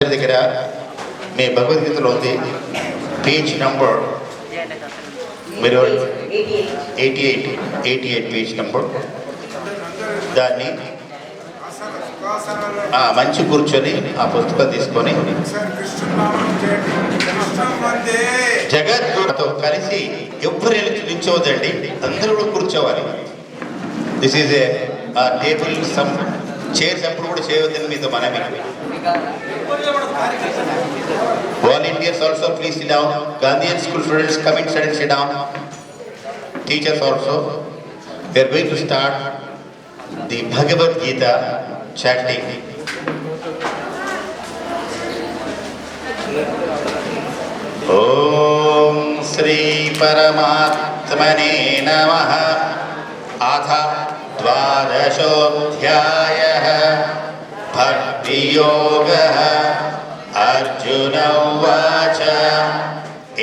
అందరి దగ్గర మీ భగవద్గీతలో ఉంది పేజ్ నంబర్ మీరు 88 పేజ్ నంబర్. దాన్ని మంచి కూర్చొని ఆ పుస్తకం తీసుకొని జగద్గురుతో కలిసి ఎవ్వరు నిల్చోవద్దండి, అందరూ కూడా కూర్చోవాలి. This is a table, some chairs ఎప్పుడు కూడా చేయవద్దని మీతో మనమే. Volunteers also please sit down. Gandhian school students come inside and sit down. Teachers also. We are going to start the Bhagavad Gita chanting. Om Shri Paramatmane Namah. Atha Dvadashodhyayah Bhakti Yogah. Arjuna Uvacha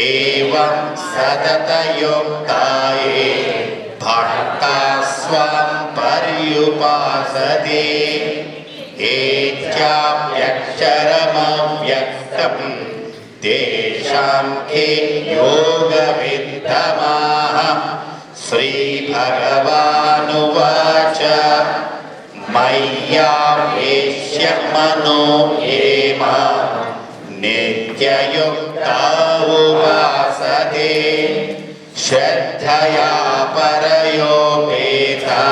Evam Satata Yuktaye Bhakta Swam Paryupasate Etyapyaksharamavyakstam Desham Ke Yoga Viddhamaha. Sri Bhagavanu Vacha Mayya Veshya Mano Yema Nityayukta Upasate Shraddhaya Parayopeta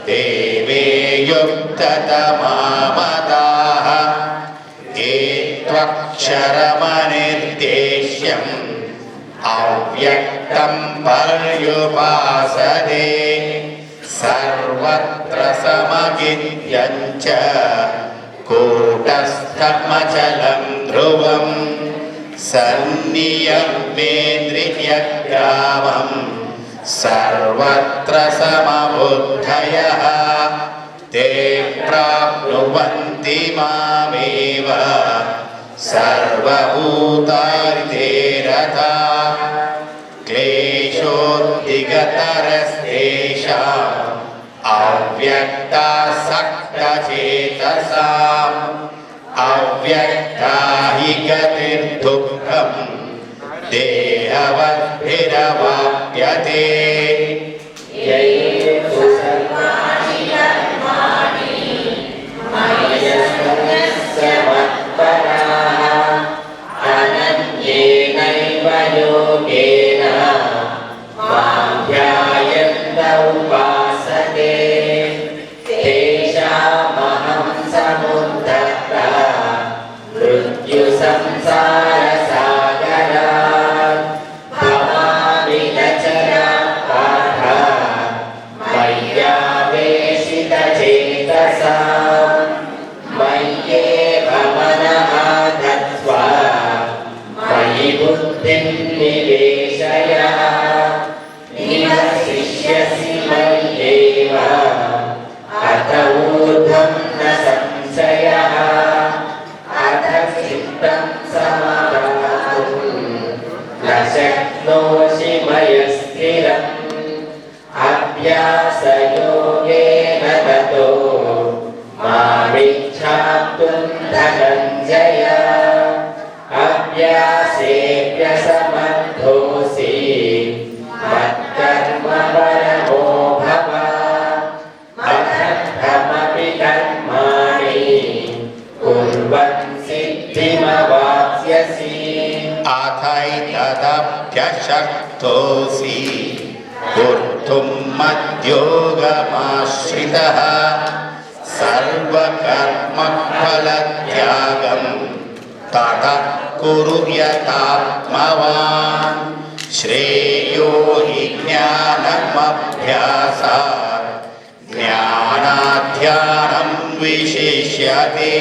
Deve Yuktatamamataha Etvaksharamanirdeshyam Avyaktam Paryupasate Sarvatra Samagidyancha Kutastamachalam Dhruvam Sanniyamendriyagravam Sarvatra Samabuddhayaha Te prapnuvanti mameva Sarvabhutari ratha Kleshoddigatarastesham Avyakta Sakta Chetasam Avyakta Higatir Dukkham Dehavadhiravapyate Yesu Sarvani Atmani Mayasya Vatparaha Ananyenaiva Yogena Mamdhyayanta Upasate Teshamaham Samuddhata Mrityu Samsara Sagara Bhavami Nachara Padha Maya Veshita Chetasa Maye Bhamanaha Dhatsva Mayi Buddhim Niveshaya Nivasishyasi Mayeva Atha urdhvam na samsayaha Atha chittam samadhatum Na shaknosi mayasthiram Abhyasa yogena tato Mamichhaptum dhananjaya Abhyasepya samadhosi Matkarma paramo bhava Adhattamapi karmani Kurvan siddhimavapsyasi Athaitadapyashaktosi Kurtum madyogamashritah Sarvakarma phalatyagam Tata kuru yatatmavan Shreyo hi jnanamabhyasat Jnanadhyanam vishishyate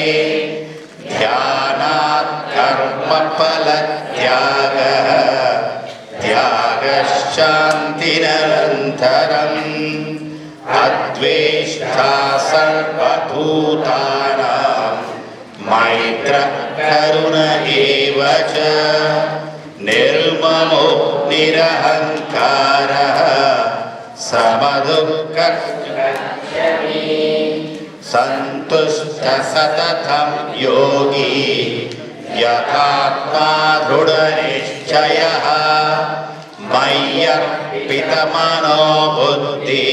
Dhyanat karma phalatyaga Dhyagashantinantaram Adveshtha sarvabhutanam Maitra karuna evacha Nirmamo nirahankara Samadukkhachami संतुष्ट सततं योगी यथात्मा दृढनिश्चयः मय्यर्पितमनो बुद्धि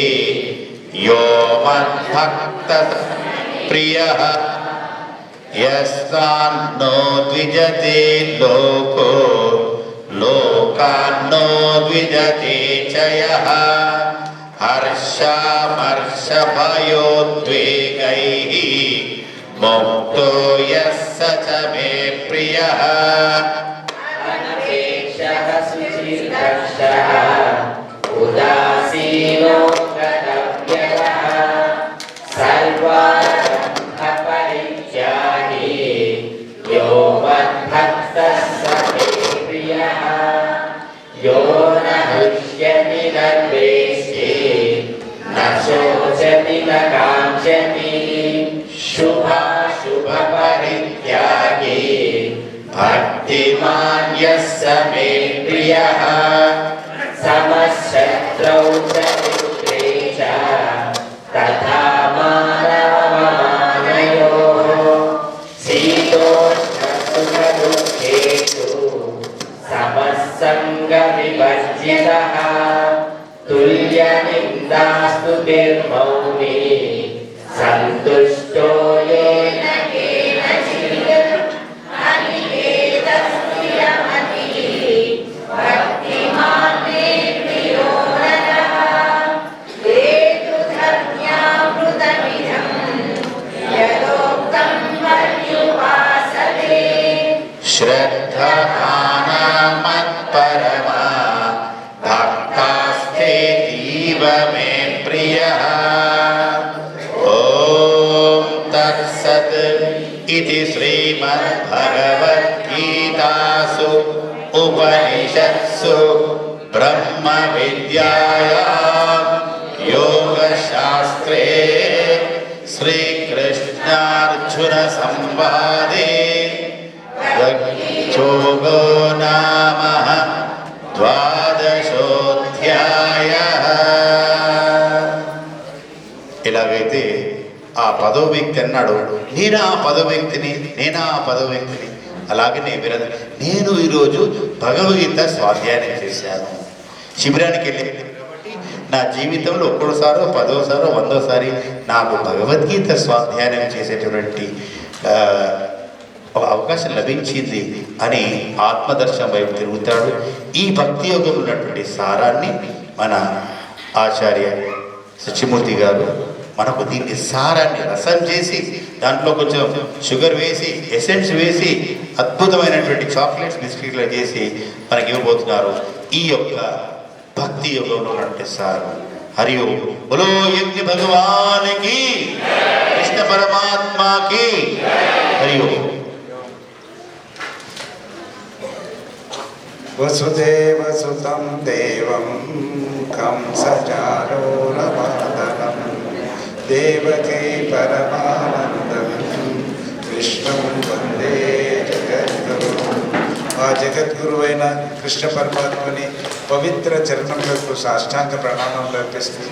यो मद्भक्तः प्रियः यस्मान्नो द्विजते लोको लोकान्नो द्विजते च यः हर्षामर्षभयोद्वेगैः मुक्तो यः स च मे प्रियः अनपेक्षः शुचिर्दक्षः उदासीनो गतव्यः सर्वारम्भपरित्यागी यो मद्भक्तः स मे प्रियः यो न हृष्यति न द्वेष्टि न शोचति न काङ्क्षति शुभाशुभपरित्यागी भक्तिमान् यः स मे प्रियः समशत्रौ च मित्रे च तथा मानवमानयोः शीतोष्णसुखदुःखेषु समसङ्गविवर्जितः तुल्यनिन्दास्तुतिर्मौनी सन्तुष्टो येन केनचित् अनिकेतस्तुतिरमतिः भक्तिमान् मे प्रियो नरः हेतुधर्म्यामृतमिदं यदोक्तं पर्युपासते श्रद्धानामत्परमा भक्तास्तेतीव मे प्रियः ॐ तत्सत् इति श्रीमद्भगवद्गीतासु उपनिषत्सु ब्रह्मविद्यायां योगशास्त्रे श्रीकृष्णार्जुनसंवादे योगो नाम ద్వాదశోధ్యాయః. ఇలాగైతే ఆ పదో వ్యక్తి అన్నాడు, నేను ఆ పదో వ్యక్తిని, నేను ఆ పదో వ్యక్తిని. అలాగే నేను ఈరోజు భగవద్గీత స్వాధ్యాయం చేశాను. శిబిరానికి వెళ్ళి కాబట్టి నా జీవితంలో ఒక్కసారో పదోసారో 100సారి నాకు భగవద్గీత స్వాధ్యాయం చేసేటువంటి ఒక అవకాశం లభించింది అని ఆత్మదర్శనం వైపు తిరుగుతాడు. ఈ భక్తి యోగం ఉన్నటువంటి సారాన్ని మన ఆచార్య సత్యమూర్తి గారు మనకు దీన్ని సారాన్ని రసం చేసి దాంట్లో కొంచెం షుగర్ వేసి ఎసెన్స్ వేసి అద్భుతమైనటువంటి చాక్లెట్స్ బిస్కెట్లు చేసి మనకి ఇవ్వబోతున్నారు. ఈ యొక్క భక్తి యోగంలో ఉన్నటువంటి సారం. హరి ఓం. బోలో యజ్ఞ భగవానికి, కృష్ణ పరమాత్మకి హరి ఓం. వసుదేవసుతం దేవం కంసచారూరమర్దనం దేవకీ పరమానందం కృష్ణం వందే జగద్గురు. ఆ జగద్గురువైన కృష్ణ పరమాత్మని పవిత్ర చరణములకు సాష్టాంగ ప్రణామం అర్పిస్తూ,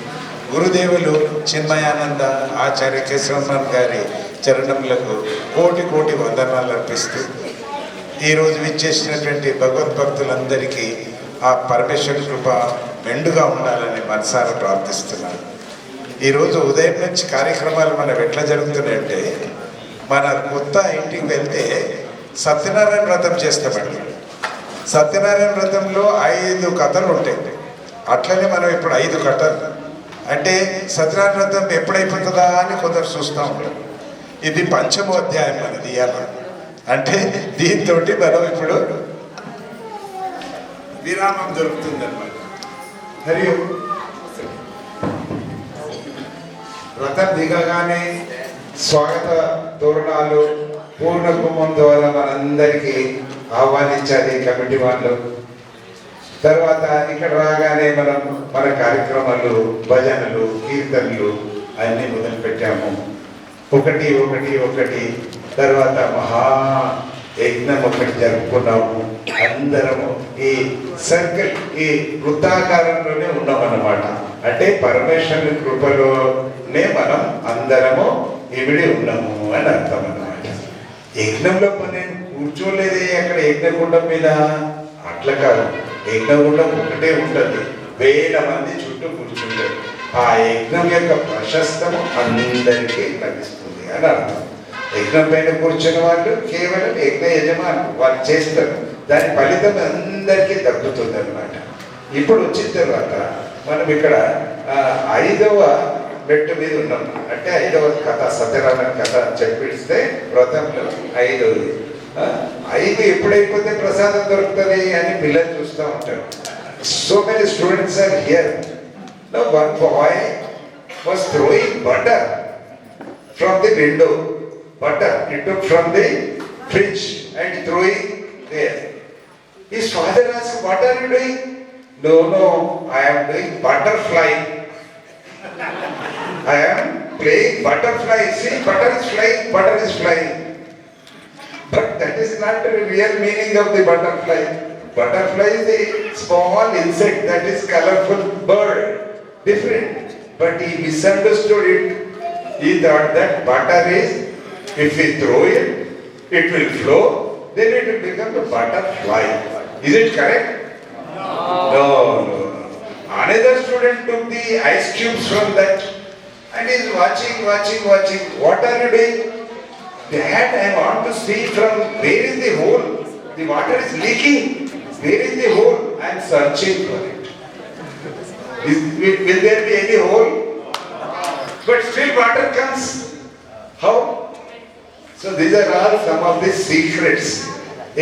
గురుదేవులు చిన్మయానంద ఆచార్య కేశవన్ గారి చరణములకు కోటి కోటి వందనాలు అర్పిస్తూ, ఈరోజు విచ్చేసినటువంటి భగవద్భక్తులందరికీ ఆ పరమేశ్వర కృప మెండుగా ఉండాలని మనసారా ప్రార్థిస్తున్నాను. ఈరోజు ఉదయం నుంచి కార్యక్రమాలు మనం ఎట్లా జరుగుతున్నాయంటే, మన కొత్త ఇంటికి వెళ్తే సత్యనారాయణ వ్రతం చేస్తామండి. సత్యనారాయణ వ్రతంలో 5 కథలు ఉంటాయి. అట్లనే మనం ఇప్పుడు 5 కథలు అంటే సత్యనారాయణ వ్రతం ఎప్పుడైపోతుందా అని కొందరు చూస్తూ ఉంటాం. ఇది 5వ అధ్యాయం మనది ఇవాళ. అంటే దీంతో మనం ఇప్పుడు విరామం దొరుకుతుంది అన్నమాట. మరియు వ్రతం దిగగానే స్వాగత తోరణాలు పూర్ణ కుంభం ద్వారా మనందరికీ ఆహ్వానించాలి కమిటీ వాళ్ళు. తర్వాత ఇక్కడ రాగానే మనం మన కార్యక్రమాలు, భజనలు, కీర్తనలు అన్నీ మొదలు పెట్టాము. ఒకటి తర్వాత మహా యజ్ఞం ఒకటి జరుపుకున్నాము. అందరము ఈ సర్కిల్, ఈ వృత్తాకారంలోనే ఉన్నామన్నమాట. అంటే పరమేశ్వరుని కృపలోనే మనం అందరము ఇవిడి ఉన్నాము అని అర్థం అన్నమాట. యజ్ఞంలో నేను కూర్చోలేదే అక్కడ యజ్ఞగుండం మీద, అట్లా కాదు. యజ్ఞగుండం ఒకటే ఉంటుంది, వేల మంది చుట్టూ కూర్చుంటారు. ఆ యజ్ఞం యొక్క ప్రశస్తము అందరికీ లభిస్తుంది అని అర్థం. యజ్ఞం పైన కూర్చున్న వాళ్ళు కేవలం యజ్ఞ యజమానులు, వాళ్ళు చేస్తారు, దాని ఫలితం అందరికీ దక్కుతుంది అన్నమాట. ఇప్పుడు వచ్చిన తర్వాత మనం ఇక్కడ 5వ మెట్టు మీద ఉన్నాం. అంటే 5వ కథ, సత్యనారాయణ కథ చెప్పిస్తే వ్రతంలో 5వది. 5 ఎప్పుడైపోతే ప్రసాదం దొరుకుతుంది అని పిల్లలు చూస్తూ ఉంటారు. So many students are here. Now one boy was throwing butter from the window. Butter he took from the fridge and throwing there. His father asked, "What are you doing?" No, I am doing butterfly. I am playing butterfly. See, butter is flying. But that is not the real meaning of the butterfly. Butterfly is a small insect that is colorful bird, different. But he misunderstood it. He thought that butter is, if we throw it, it will flow, then it will become a butterfly. Is it correct? No. Another student took the ice cubes from that and is watching. What are you doing? Dad, I want to see from where is the hole? The water is leaking. Where is the hole? I am searching for it. Will there be any hole? But still water comes. How? So these are all some of the secrets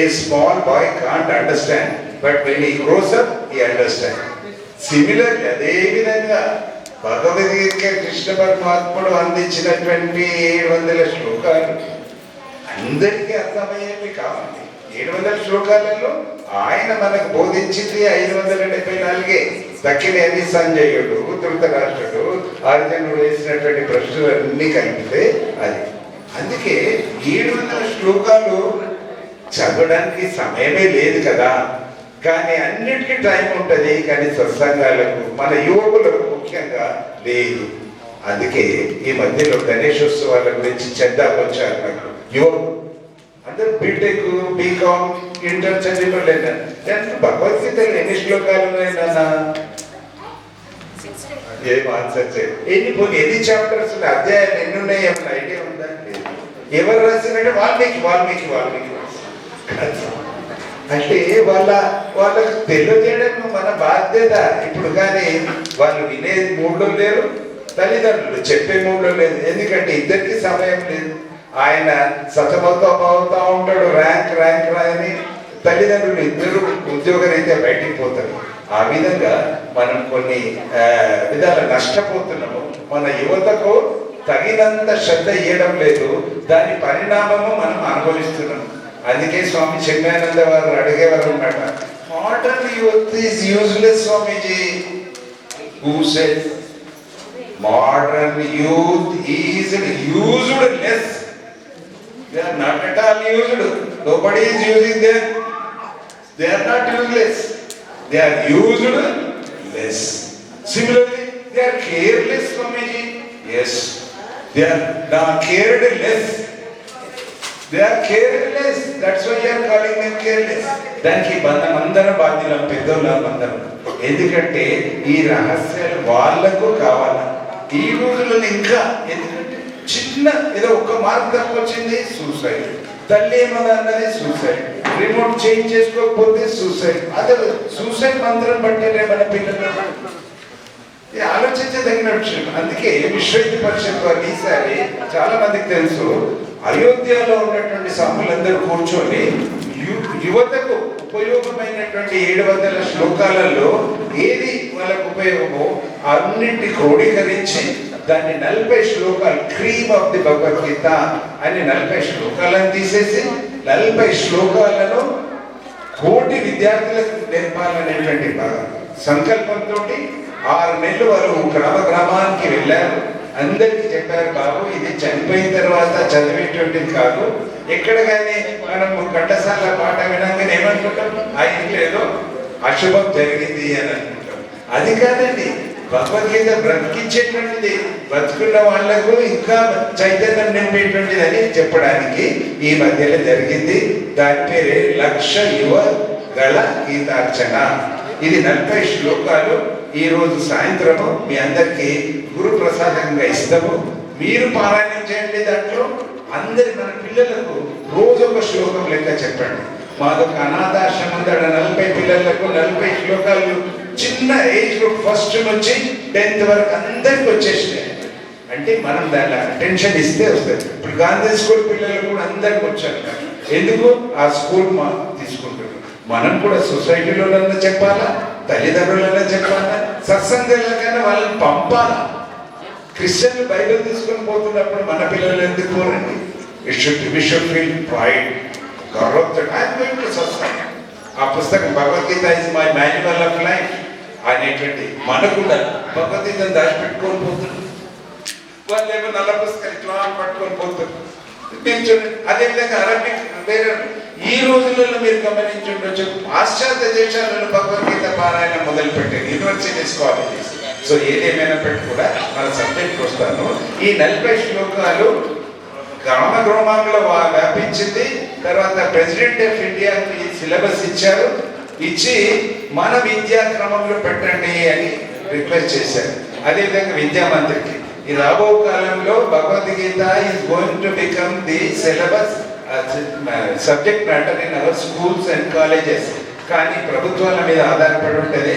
a small boy can't understand, but when he grows up, he understands. Similarly, అదే విధంగా భగవద్గీత కృష్ణ పరమాత్ముడు అందించినటువంటి 700 శ్లోకాలు అందరికీ అర్థమయ్యేవి కావాలి. 700 శ్లోకాలలో ఆయన మనకు బోధించింది 574. దక్కినేది సంజయుడు, ధృతరాష్ట్రుడు, అర్జునుడు వేసినటువంటి ప్రశ్నలన్నీ కలిపితే అది. అందుకే 700 శ్లోకాలు చదవడానికి సమయమే లేదు కదా. కానీ అన్నిటికీ టైం ఉంటుంది, కానీ సత్సంగాలకు మన యువకులకు ముఖ్యంగా లేదు. అందుకే ఈ మధ్యలో గణేశోత్సవాల గురించి చెప్దాం వచ్చారు నాకు యువకులు అందరూ. బీటెక్, బీకామ్, ఇంటర్ చదివలేదా? భగవద్గీతలో ఎన్ని శ్లోకాలు ఉన్నాయన్నా? ఏం ఆన్సర్ చేయాలి? ఎన్ని చాప్టర్స్, అధ్యాయాలు ఎన్ని ఉన్నాయి? ఏమైనా ఐడియా ఉందా? ఎవరు రాసినట్టే వాల్మీకి అంటే వాళ్ళకు తెలియజేయడం మన బాధ్యత ఇప్పుడు. కానీ వాళ్ళు వినే మూడ్లో లేరు, తల్లిదండ్రులు చెప్పే మూడ్లో లేదు. ఎందుకంటే ఇద్దరికి సమయం లేదు. ఆయన సతమవుతా ఉంటాడు, ర్యాంక్ అని. తల్లిదండ్రులు ఇద్దరు ఉద్యోగరీత్యా బయటికి పోతారు. ఆ విధంగా మనం కొన్ని విధాల నష్టపోతున్నాము. మన యువతకు తగినంత శ్రద్ధ ఇవ్వడం లేదు, దాని పరిణామము మనం అనుభవిస్తున్నాం. అందుకే స్వామి చిన్మయానంద వారు అడిగేవారు అన్నమాట, modern youth is useless Swamiji. Who said modern youth is used less? They are not at all used. Nobody is using them. They are not useless, they are used less. Similarly they are careless Swamiji. Yes, they are now cared less. They are careless. That's why you are calling them careless. దానికి అందరం బాధ్యులం, పెద్దోళ్ళం అందరం. ఎందుకంటే ఈ రహస్యాలు వాళ్ళకు కావాలి. ఈ రోజుల్లో ఇంకా ఎందుకంటే చిన్న ఏదో ఒక్క మార్క్ తక్కువ వచ్చింది, సూసైడ్. తల్లి ఏమన్నా అన్నది సూసైడ్. రిమోట్ చేంజ్ చేసుకోకపోతే సూసైడ్. అదే సూసైడ్ మంత్రం పట్టారే మన పిల్లలు. ఆలోచించదగిన విషయం. అందుకే విశ్వ హిందూ పరిషత్ వారు ఈసారి చాలా మందికి తెలుసు, అయోధ్యలో ఉన్నటువంటి సభ్యులందరూ కూర్చొని యువతకు ఉపయోగమైనటువంటి 700 శ్లోకాలలో ఏది వాళ్ళకు ఉపయోగమో అన్నింటి క్రోడీకరించి దాన్ని 40 శ్లోకాలు, క్రీమ్ ఆఫ్ ది భగవద్గీత అని 40 శ్లోకాలను తీసేసి 40 శ్లోకాలను 1 కోటి విద్యార్థులకు నేర్పాలనేటువంటి సంకల్పంతో 6 నెలలు వారు గ్రామానికి వెళ్ళారు. అందరికి చెప్పారు, బాబు ఇది చనిపోయిన తర్వాత చదివేటువంటిది కాదు. ఎక్కడ కానీ మనం ఘంటసాల పాట వినంగానే ఏమనుకుంటాం, ఆ ఇంట్లో ఏదో అశుభం జరిగింది అని అనుకుంటాం. అది కాదండి, భగవద్గీత బ్రతికించేటువంటిది, బతుకున్న వాళ్లకు ఇంకా చైతన్యం నింపేటువంటిది అని చెప్పడానికి ఈ మధ్యలో జరిగింది. దాని పేరే 1,00,000 యువ గళ గీతార్చన. ఇది 40 శ్లోకాలు. ఈ రోజు సాయంత్రము మీ అందరికీ గురు ప్రసాదంగా ఇస్తాము. మీరు పారాయణం చేయండి. దాంట్లో అందరి మన పిల్లలకు రోజు ఒక శ్లోకం లెక్క చెప్పండి. మాదొక అనాథాశ్రమం ఉందడ 40 పిల్లలకు 40 శ్లోకాలు చిన్న ఏజ్ లో ఫస్ట్ నుంచి 10th వరకు అందరికి వచ్చేసినాయి. అంటే మనం దాని అటెన్షన్ ఇస్తే వస్తుంది. ఇప్పుడు గాంధీ స్కూల్ పిల్లలు కూడా అందరికి వచ్చారు. ఎందుకు? ఆ స్కూల్ తీసుకుంటున్నారు. మనం కూడా సొసైటీలోనన్నా చెప్పాలా, తల్లిదండ్రులన్నా చెప్పాలా, సత్సంగాలకైనా వాళ్ళని పంపాలా. క్రిస్టియన్లు బైబిల్ తీసుకొని పోతున్నప్పుడు మన పిల్లలు ఎందుకు పోరండి? వి షుడ్ ఫీల్ ప్రైడ్, గౌరవంతో సత్సంగం. ఆ పుస్తకం Bhagavad Gita is my manual of life అనేటువంటి మనకు భగవద్గీతను దాచిపెట్టుకొని పోతున్నారు. వాళ్ళు ఏమో నల్ల పుస్తకాలు ఇట్లా పట్టుకొని పోతున్నారు. మీరు చూడండి. అదేవిధంగా అరబిక్ వేరే ఈ రోజులలో మీరు గమనించుండొచ్చు, పాశ్చాత్య దేశాలలో భగవద్గీత పారాయణ మొదలు పెట్టారు యూనివర్సిటీస్, కాలేజెస్. సో ఏదేమైనా పెట్టి కూడా మన సబ్జెక్ట్ వస్తాను. ఈ 40 శ్లోకాలు గ్రామ గ్రామంలో వ్యాపించింది. తర్వాత ప్రెసిడెంట్ ఆఫ్ ఇండియాకి సిలబస్ ఇచ్చారు. ఇచ్చి మన విద్యా క్రమంలో పెట్టండి అని రిక్వెస్ట్ చేశారు. అదేవిధంగా విద్యామంత్రికి ఈ రాబో కాలంలో Bhagavad Gita is going to become the syllabus subject matter in our schools and colleges. కానీ ప్రభుత్వాల మీద ఆధారపడి ఉంటుంది.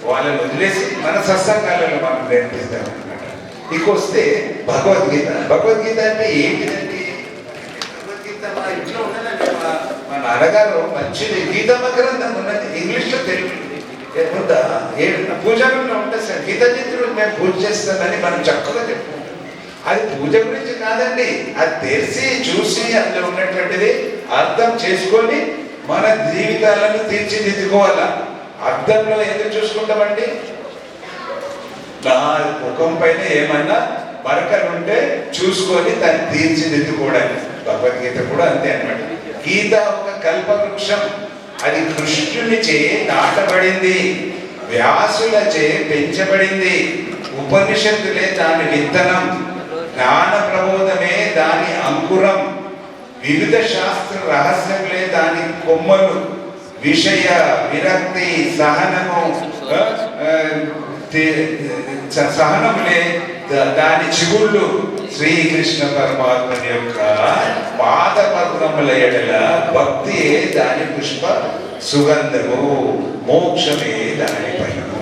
వాళ్ళని వదిలేసి మన సత్సంగాలలో మనం నేర్పిస్తాం అన్నమాట. ఇకొస్తే భగవద్గీత. భగవద్గీత అంటే ఏంటిదండి? భగవద్గీత మా ఇంట్లో ఉన్నదండి. మా నాన్నగారు మంచిది గీతమ్మ గ్రంథం ఉన్నది, ఇంగ్లీష్లో తెలుగు ఉందా? పూజలో ఉంటుంది సార్. గీత చిత్రుడు మేము పూజ చేస్తామని మనం చక్కగా చెప్పుకుంటాం. అది పూజ గురించి కాదండి. అది తెలిసి చూసి అందులో ఉన్నటువంటిది అర్థం చేసుకొని మన జీవితాలను తీర్చిదిద్దుకోవాలా. అర్థంలో ఎందుకు చూసుకుంటామండి? నా ముఖం పైన ఏమన్నా మరకలు ఉంటే చూసుకొని దాన్ని తీర్చిదిద్దుకోవడానికి. భగవద్గీత కూడా అంతే అన్నమాట. గీత ఒక కల్పవృక్షం. అది కృష్ణునిచే నాటబడింది, వ్యాసులచే పెంచబడింది. ఉపనిషత్తులే దాని విత్తనం, జ్ఞాన ప్రబోధమే దాని అంకురం, వివిధ శాస్త్ర రహస్యములే దాని కొమ్మలు, విషయ విరక్తి సహనములే దాని చిగుళ్ళు. శ్రీకృష్ణ పరమాత్మని యొక్క పాద పద్మముల ఎడల భక్తియే దాని పుష్ప సుగంధము, మోక్షమే దాని ఫలము.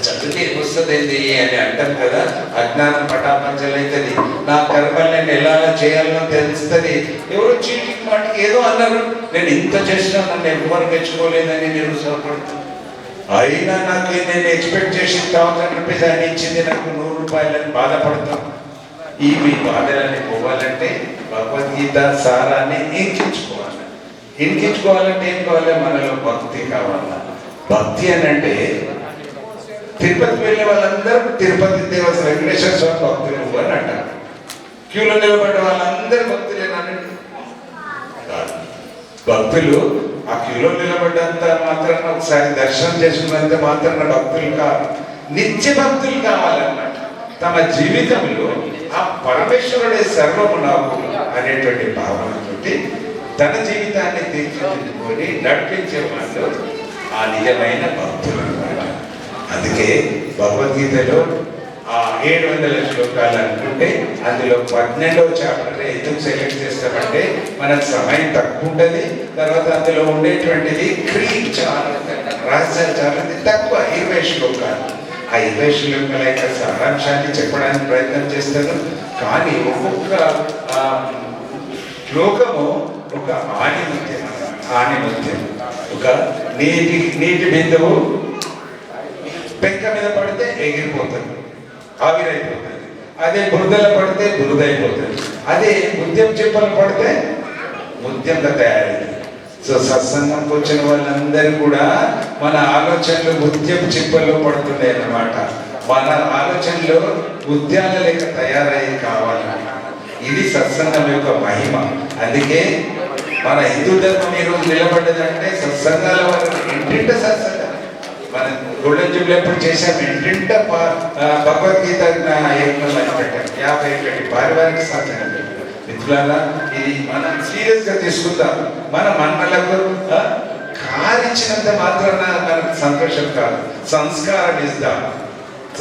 చదివితే వస్తుంది అని అంటాం కదా. అజ్ఞానం పటాపంచలైతుంది. నా కర్మల్ని నేను ఎలా చేయాలో తెలుస్తుంది. ఎవరో చీటికి మాటికి ఏదో అన్నారు, నేను ఇంత చేసినా నన్ను ఎవరు మెచ్చుకోలేదని నిరుత్సాహపడుతున్నాను. అయినా నాకు నేను ఎక్స్పెక్ట్ చేసి 1000 రూపీస్ అని ఇచ్చింది, నాకు 100 రూపాయలని బాధపడతాం. ఈ మీ బాధలన్నీ పోవాలంటే భగవద్గీత సారాన్ని ఇంకించుకోవాలి. ఇంకించుకోవాలంటే ఏం కావాలి? మనలో భక్తి కావాలా. భక్తి అని అంటే తిరుపతి వెళ్ళే వాళ్ళందరూ తిరుపతి దేవస్థానం వెంకటేశ్వర స్వామి భక్తులు అని అంటారు. క్యూలో నిలబడ్డ వాళ్ళందరూ భక్తులేనండి. భక్తులు ఆ క్యూలో నిలబడ్డంత మాత్రాన, ఒకసారి దర్శనం చేసుకున్నంత మాత్రాన భక్తులు కాదు, నిత్య భక్తులు కావాలన్నమాట. తమ జీవితంలో ఆ పరమేశ్వరుడే సర్వము నాకు అనేటువంటి భావనతోటి తన జీవితాన్ని తీర్చిదిద్దుకొని నడిపించే వాళ్ళు ఆ నిజమైన భక్తులు అన్నమాట. అందుకే భగవద్గీతలో ఆ 700 శ్లోకాలు అనుకుంటే అందులో 12వ చాప్టర్ ఎందుకు సెలెక్ట్ చేస్తామంటే మనకు సమయం తక్కువ ఉంటుంది. తర్వాత అందులో ఉండేటువంటిది చాలా రహస్యాలు చాలా తక్కువ, 20 శ్లోకాలు. ఆ 20 శ్లోకాల యొక్క సారాంశాన్ని చెప్పడానికి ప్రయత్నం చేస్తాను. కానీ ఒక్కొక్క శ్లోకము ఒక ఆణిముత్యం, ఒక నీటి బిందువు పెంక మీద పడితే ఎగిరిపోతుంది, ఆవిరైపోతుంది. అదే బురదలో పడితే బురద అయిపోతుంది. అదే ముత్యం చిప్పలు పడితే ముత్యంగా తయారైంది. సో సత్సంగంకి వచ్చిన వాళ్ళందరూ కూడా మన ఆలోచనలు ముత్యం చిప్పల్లో పడుతున్నాయి అన్నమాట. మన ఆలోచనలు ముత్యాల లేక తయారయ్యి కావాలన్నమాట. ఇది సత్సంగం యొక్క మహిమ. అందుకే మన హిందూ ధర్మం ఈరోజు నిలబడ్డదంటే సత్సంగాల వల్ల. ఇంటింట సత్సంగం. మనం గోల్డెన్ జూబ్లీ ఎప్పుడు చేసాం ఏంటంటే భగవద్గీత యజ్ఞం అని పెట్టాం 51 పారివారిక సాధన. మిత్రులారా, ఇది మనం సీరియస్ గా తీసుకుందాం. మన మన్నలకు కారిచ్చినంత మాత్రాన మనకు సంతోషం కాదు, సంస్కారం ఇద్దాం.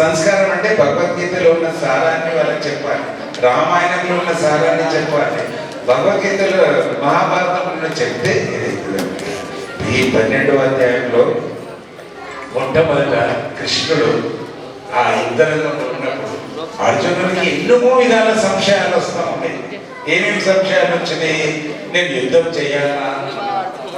సంస్కారం అంటే భగవద్గీతలో ఉన్న సారాన్ని వాళ్ళకి చెప్పాలి, రామాయణంలో ఉన్న సారాన్ని చెప్పాలి, భగవద్గీతలో మహాభారతంలో చెప్తే ఈ 12వ అధ్యాయంలో మొట్టమొదట కృష్ణుడు ఆ యుద్ధంలో ఉన్నప్పుడు అర్జునుడికి ఎన్నో విధాల సంశయాలు వస్తా ఉన్నాయి. ఏమేమి సంశయాలు వచ్చినాయి? నేను యుద్ధం చేయాలా,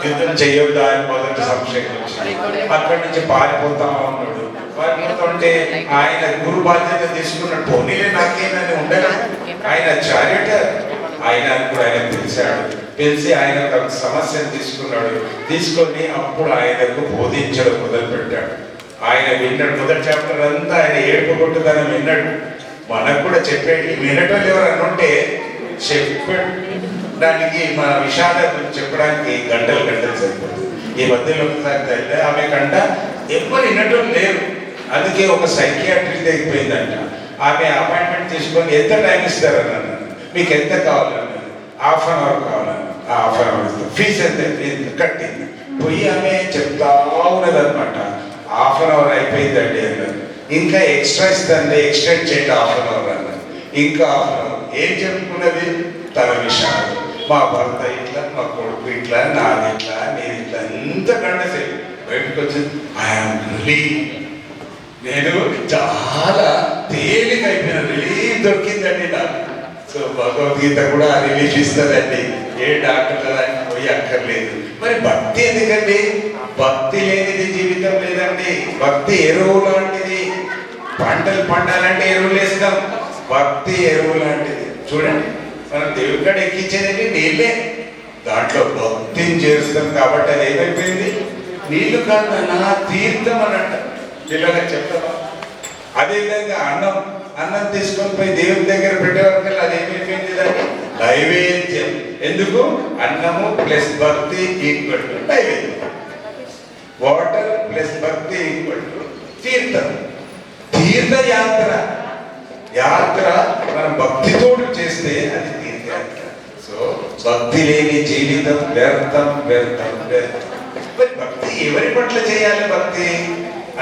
యుద్ధం చేయొద్దా అని మొదటి సంశయం వచ్చింది. అక్కడి నుంచి పారిపోతా ఉన్నాడు. పారిపోతుంటే ఆయన గురు బాధ్యత తీసుకున్నాడు. పోనీలే నాకేనని ఉండగా ఆయన చారిటర్, ఆయన కూడా ఆయన పిలిచాడు. పిలిచి ఆయన ఒక సమస్యను తీసుకున్నాడు. తీసుకొని అప్పుడు ఆయనకు బోధించడం మొదలు పెట్టాడు. ఆయన విన్నాడు. మొదటి చాప్టర్ అంతా ఆయన ఏడుపు కొట్టుదనం విన్నాడు. మనకు కూడా చెప్పేది వినటం ఎవరన్నా ఉంటే చెప్పడానికి మన విషాదం చెప్పడానికి గంటలు గంటలు సరిపోతుంది. ఈ మధ్యలో ఒకసారి ఆమె కంట ఎవరు వినటం లేరు. అందుకే ఒక సైకియాట్రీ తెగిపోయిందంట. ఆమె అపాయింట్మెంట్ తీసుకొని ఎంత టైం ఇస్తారన్నాను, మీకు ఎంత కావాలన్నా, ½ అన్ అవర్ కావాలన్నా, ½ అన్ అవర్ ఇస్తాం, ఫీజు ఎంత కట్టింది. పోయి ఆమె చెప్తా ఉన్నదనమాట. ½ అన్ అవర్ అయిపోయిందండి అన్నారు. ఇంకా ఎక్స్ట్రా ఇస్తాను, ఎక్స్టెండ్ చేయండి ½ అన్ అవర్ అన్నారు. ఇంకా ½ అన్ అవర్. ఏం చెప్పుకున్నది? తన విషయాలు. మా భర్త ఇట్లా, మా కొడుకు ఇట్లా, నాది ఇట్లా, నేను ఇట్లా, ఎంత గంట సేపు బయటకు వచ్చింది. ఐఎమ్ రిలీవ్, నేను చాలా తేలిక అయిపోయిన రిలీఫ్ దొరికిందండి నాకు. సో భగవద్గీత కూడా రిలీఫ్ ఇస్తుందండి. ఏ డాక్టర్ దానికి పోయి అక్కర్లేదు. మరి భక్తి ఎందుకండి? భక్తి లేనిది జీవితం లేదండి. భక్తి ఎరువు లాంటిది. పంటలు పండాలంటే ఎరువులు వేస్తాం, భక్తి ఎరువు లాంటిది. చూడండి, మనం దేవుడి కాడ ఎక్కించేదండి నీళ్ళే, దాంట్లో భక్తిని చేస్తాం కాబట్టి అది ఏమైపోయింది? నీళ్లు కాదన్నా తీర్థం అని అంటాం. పిల్లగా చెప్తామా? అదేవిధంగా అన్నం తీసుకొని పోయి దేవుని దగ్గర పెట్టేవారికల్లా అది ఏమైపోయింది? దాన్ని నైవేద్యం. ఎందుకు? అన్నము ప్లస్ భక్తి ఈక్వల్ టు నైవేద్యం. వాటర్ ప్లస్ భక్తి ఈక్వల్ టు తీర్థం. తీర్థయాత్ర మనం భక్తితోడు చేస్తే అది తీర్థయాత్ర. సో భక్తి లేని జీవితం వ్యర్థం వ్యర్థం వ్యర్థం. మరి భక్తి ఎవరి పట్ల చేయాలి? భక్తి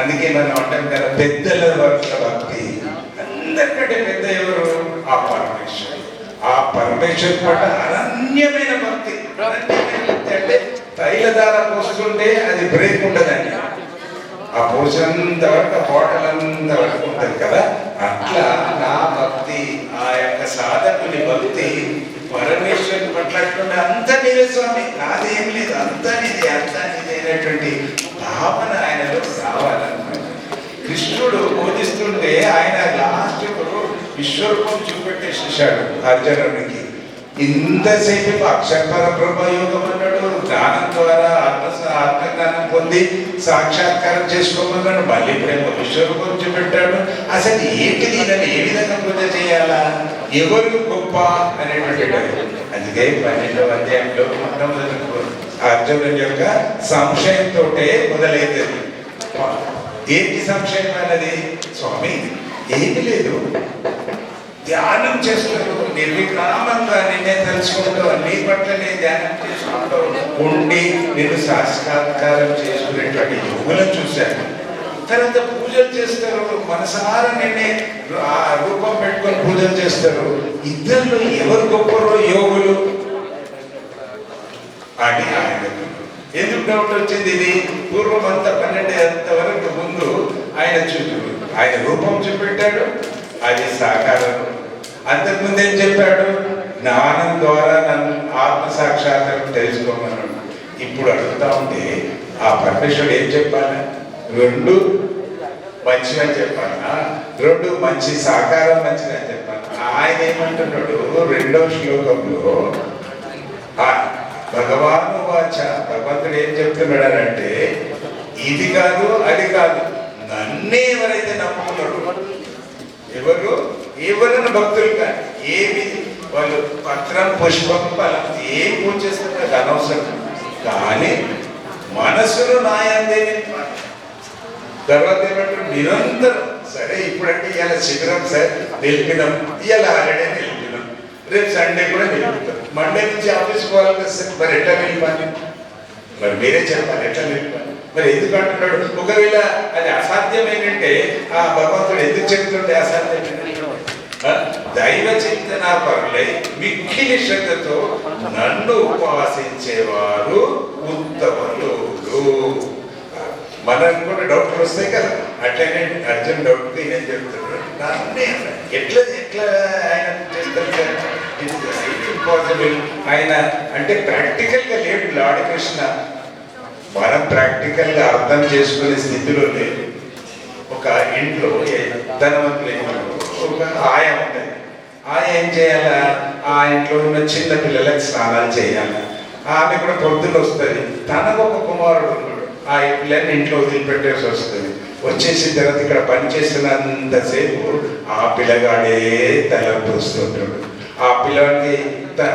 అందుకే మనం అంటాం కదా, పెద్దల పట్ల భక్తి. అందరికంటే పెద్ద ఎవరు? ఆ పరమేశ్వరుడు. ఆ పరమేశ్వరు పట్ల అనన్యమైన భక్తి. అంటే తైలధార పోస్తుంటే అది బ్రేక్ ఉండదండి. ఆ పోసినంత వరకు, ఆ బాటల్ అంత వరకు ఉంటుంది కదా. అట్లా నా భక్తి, ఆ యొక్క సాధకుని భక్తి పరమేశ్వరుని పట్ల అంత నీవే స్వామి, నాదేం లేదు, అంతా నీదే, అంతా నీదే అనేటువంటి భావన ఆయనలో రావాలన్నమాట. కృష్ణుడు బోధిస్తుంటే ఆయన లాస్ట్ విశ్వరూపం చూపెట్టేసేసాడు అర్జునుడికి. ఇంతసేపు అక్షర బ్రహ్మ యోగం అన్నాడు, జ్ఞానం ద్వారా ఆత్మజ్ఞానం పొంది సాక్షాత్కారం చేసుకోమన్నాడు. మళ్ళీ ప్రేమ విశ్వరూపం చూపెట్టాడు. అసలు ఏంటిది, నన్ను ఏ విధంగా పూజ చేయాలా, ఎవరు గొప్ప అనేటువంటి. అందుకే 12వ అధ్యాయంలో మొట్టమొదటి అర్జునుడి యొక్క సంశయంతో మొదలైతుంది. ఏంటి సంశయం అన్నది? స్వామి ఏమి లేదు, ధ్యానం చేస్తూ నిర్విరామంగా నిన్నే తెలుసుకుంటూ నీ పట్లనే ధ్యానం చేసుకుంటూ ఉండి నేను సాక్షాత్కారం చేసుకునేటువంటి యోగులను చూశాను. తర్వాత పూజలు చేస్తారు, మనసారా నిన్నే ఆ రూపం పెట్టుకొని పూజలు చేస్తారు. ఇద్దరిలో ఎవరు గొప్పరో యోగులు అని ఆయన ఎందుకు డౌట్ వచ్చింది? ఇది పూర్వం అంతా 12 వరకు ముందు ఆయన రూపం చూపెట్టాడు, అది సాకారం. అంతకుముందు ఏం చెప్పాడు? జ్ఞానం ద్వారా నన్ను ఆత్మ సాక్షాత్కారం తెలుసుకోమన్నాడు. ఇప్పుడు అడుగుతా ఉంటే ఆ పరమేశ్వరుడు ఏం చెప్పాలి? 2 మంచివని చెప్పాలా, 2 మంచి సాకారం మంచిదని చెప్పాలి. ఆయన ఏమంటున్నాడు 2వ శ్లోకంలో? భగవాను వాచ, భగవంతుడు ఏం చెప్తున్నాడు అంటే, ఇది కాదు అది కాదు, నన్నే ఎవరైతే నమ్ముకున్నాడు, ఎవరైనా భక్తులు కానీ ఏమి వాళ్ళు పత్రం పుష్పం ఫలం ఏం పూజ చేస్తున్నారు అనవసరం. కానీ మనసును నాయందే తర్వాత ఏమంటారు నిరంతరం సరే ఇప్పుడంటే ఇవాళ శిబిరం సార్ నిలిపినాం, ఇవాళ హాలిడే నిలిపినాం, రేపు సండే కూడా నిలుపుతాం, మండే నుంచి ఆఫీస్కి పోవాలి కదా సార్, మరి ఎట్లా నిలిపాలి? మరి మీరే చెప్పాలి ఎట్లా నిలిపాలి? మరి ఎందుకు అంటున్నాడు? ఒకవేళ అది అసాధ్యమేనంటే ఆ భగవంతుడు ఎందుకు చెప్తుంటే అసాధ్యమైన దైవ చింతన పరులై మిక్కిలి శ్రద్ధతో నన్ను ఉపవాసించేవారు ఉత్తములు. మనకు కూడా డౌట్లు వస్తాయి కదా, అట్లనే అర్జున్ డౌట్ నేను చెప్తున్నాడు ఎట్లా ఎట్లా ఆయన చేస్తారు ఇంపాసిబుల్ ఆయన అంటే ప్రాక్టికల్ గా లేడు లార్డ్ కృష్ణ. మనం ప్రాక్టికల్ గా అర్థం చేసుకునే స్థితిలో లేదు. ఒక ఇంట్లో ధనవంతులు ఒక ఆయా ఉంటుంది, ఆయా ఏం చేయాలా? ఆ ఇంట్లో ఉన్న చిన్న పిల్లలకు స్నానాలు చేయాలి. ఆమె కూడా పొద్దున్న వస్తుంది, తనకు ఒక కుమారుడు ఉన్నాడు, ఆ పిల్లని ఇంట్లో వదిలిపెట్టేసి వస్తుంది. వచ్చేసిన తర్వాత ఇక్కడ పనిచేస్తున్నంతసేపు ఆ పిల్లగాడే తలపోస్తుంటాడు. ఆ పిల్లవాడికి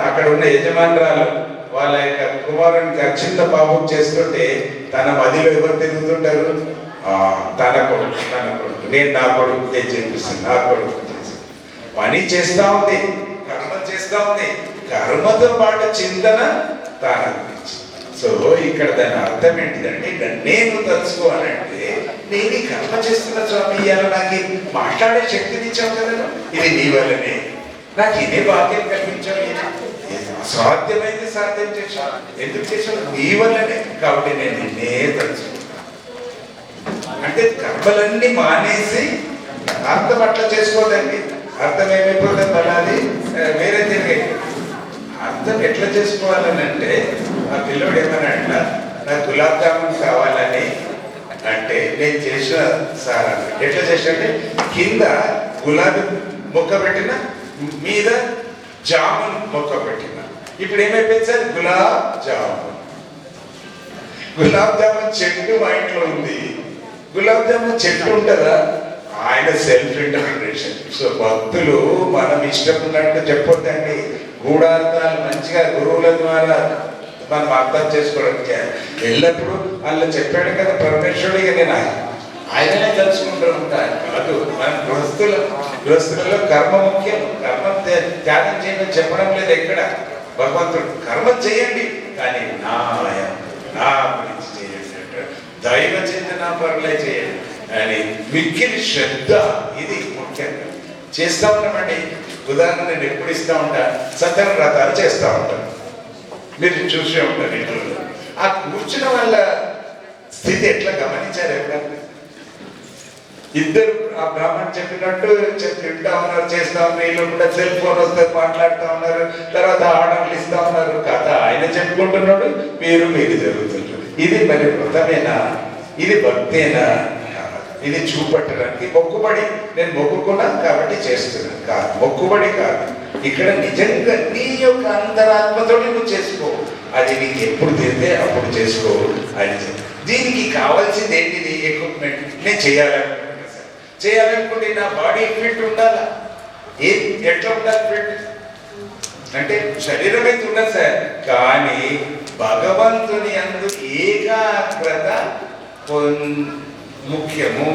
అక్కడ ఉన్న యజమానురాలు వాళ్ళ యొక్క కుమారునికి చిన్న పాపం చేస్తుంటే తన మదిలో ఎవరు తిరుగుతుంటారు? తన కొడుకు, తన కొడుకు, నేను నా కొడుకు చేపిస్తాను, నా కొడుకు చేసి పని చేస్తా ఉంది, కర్మ చేస్తా ఉంది, కర్మతో పాటు చింతన తన గురించి. సో ఇక్కడ దాని అర్థం ఏంటిదంటే నేను తలుచుకోవాలంటే నేను కర్మ చేస్తున్న స్వామి ఇయ్యాల నాకు మాట్లాడే శక్తిని ఇచ్చావు కదా, ఇది నీ వల్లనే నాకు ఇదే భాగ్యం కల్పించావు, సాధ్యమైంది సాధ్యం చేశాను, ఎందుకు చేశాను? నీ వల్లనే. కాబట్టి నేను నిన్నే తలుచుకున్నాను. అంటే కర్మలన్నీ మానేసి అర్థం అట్లా చేసుకోదండి. అర్థం ఏమైపోతుంది మళ్ళీ వేరే తిరిగి అర్థం ఎట్లా చేసుకోవాలని అంటే ఆ పిల్లోడు ఏమన్నా నాకు గులాబ్ జామున్ కావాలని అంటే నేను చేసిన సార్ అన్న ఎట్లా చేసినంటే కింద గులాబీ మొక్క పెట్టిన, మీద జామున్ మొక్క పెట్టిన. ఇప్పుడు ఏమైపోయింది సార్? గులాబ్ జామున్. గులాబ్ జామున్ చెట్టు మా ఇంట్లో ఉంది. గులాబ్ జామున్ చెట్టు ఉంటుందా? ఆయన సెల్ఫ్ ఇంటర్ప్రిటేషన్. సో భక్తులు మనం ఇష్టం ఉన్నట్టు చెప్పొద్దండి. గూఢార్థాలు మంచిగా గురువుల ద్వారా మనం అర్థం చేసుకోవడం ఎల్లప్పుడూ వాళ్ళు చెప్పాడు కదా పరమేశ్వరుడిగా నేను ఆయననే తెలుసుకుంటూ ఉంటాను కాదు. మనం గృహస్థులలో కర్మ ముఖ్యం, కర్మ త్యాగం చేయమని చెప్పడం లేదు ఎక్కడ. భగవంతుడు కర్మ చేయండి కానీ నా గురించి చేయండి అంటారు. దైవ చింతన పరులే చేయండి అని మిక్కిలి శ్రద్ధ ఇది ముఖ్యంగా చేస్తూ ఉంటామండి. ఉదాహరణ నేను ఎప్పుడు ఇస్తూ ఉంటా, సత్యన వ్రతాలు చేస్తూ ఉంటాను, మీరు చూసే ఉంటారు ఇంట్లో. ఆ కూర్చున్న వాళ్ళ స్థితి ఎట్లా గమనించారు ఎవరన్నా? ఇద్దరు ఆ బ్రాహ్మణ్ చెప్పినట్టు వింటా ఉన్నారు, చేస్తా ఉన్నారు, వీళ్ళు కూడా సెల్ ఫోన్ వస్తే మాట్లాడుతూ ఉన్నారు, తర్వాత ఆర్డర్లు ఇస్తా ఉన్నారు. కథ ఆయన చెప్పుకుంటున్నాడు, మీరు జరుగుతున్నారు. ఇది మరి వ్రతమేనా? ఇది భక్తేనా? ఇది చూపట్టడానికి మొక్కుబడి. నేను మొక్కుకున్నాను కాబట్టి చేస్తున్నాను కాదు, మొక్కుబడి కాదు. ఇక్కడ నిజంగా నీ యొక్క అంతరాత్మతో నువ్వు చేసుకో. అది నీకు ఎప్పుడు తీరితే అప్పుడు చేసుకో అని చెప్పి. దీనికి కావాల్సింది ఏంటిది? ఎక్విప్మెంట్. నేను చేయాలనుకుంటే నా బాడీ ఫిట్ ఉండాలా? ఎట్లా ఉండాలి ఫిట్ అంటే? శరీరం అయితే ఉండదు సార్, కానీ భగవంతుని అందు ఏకాగ్రత ముఖ్యము.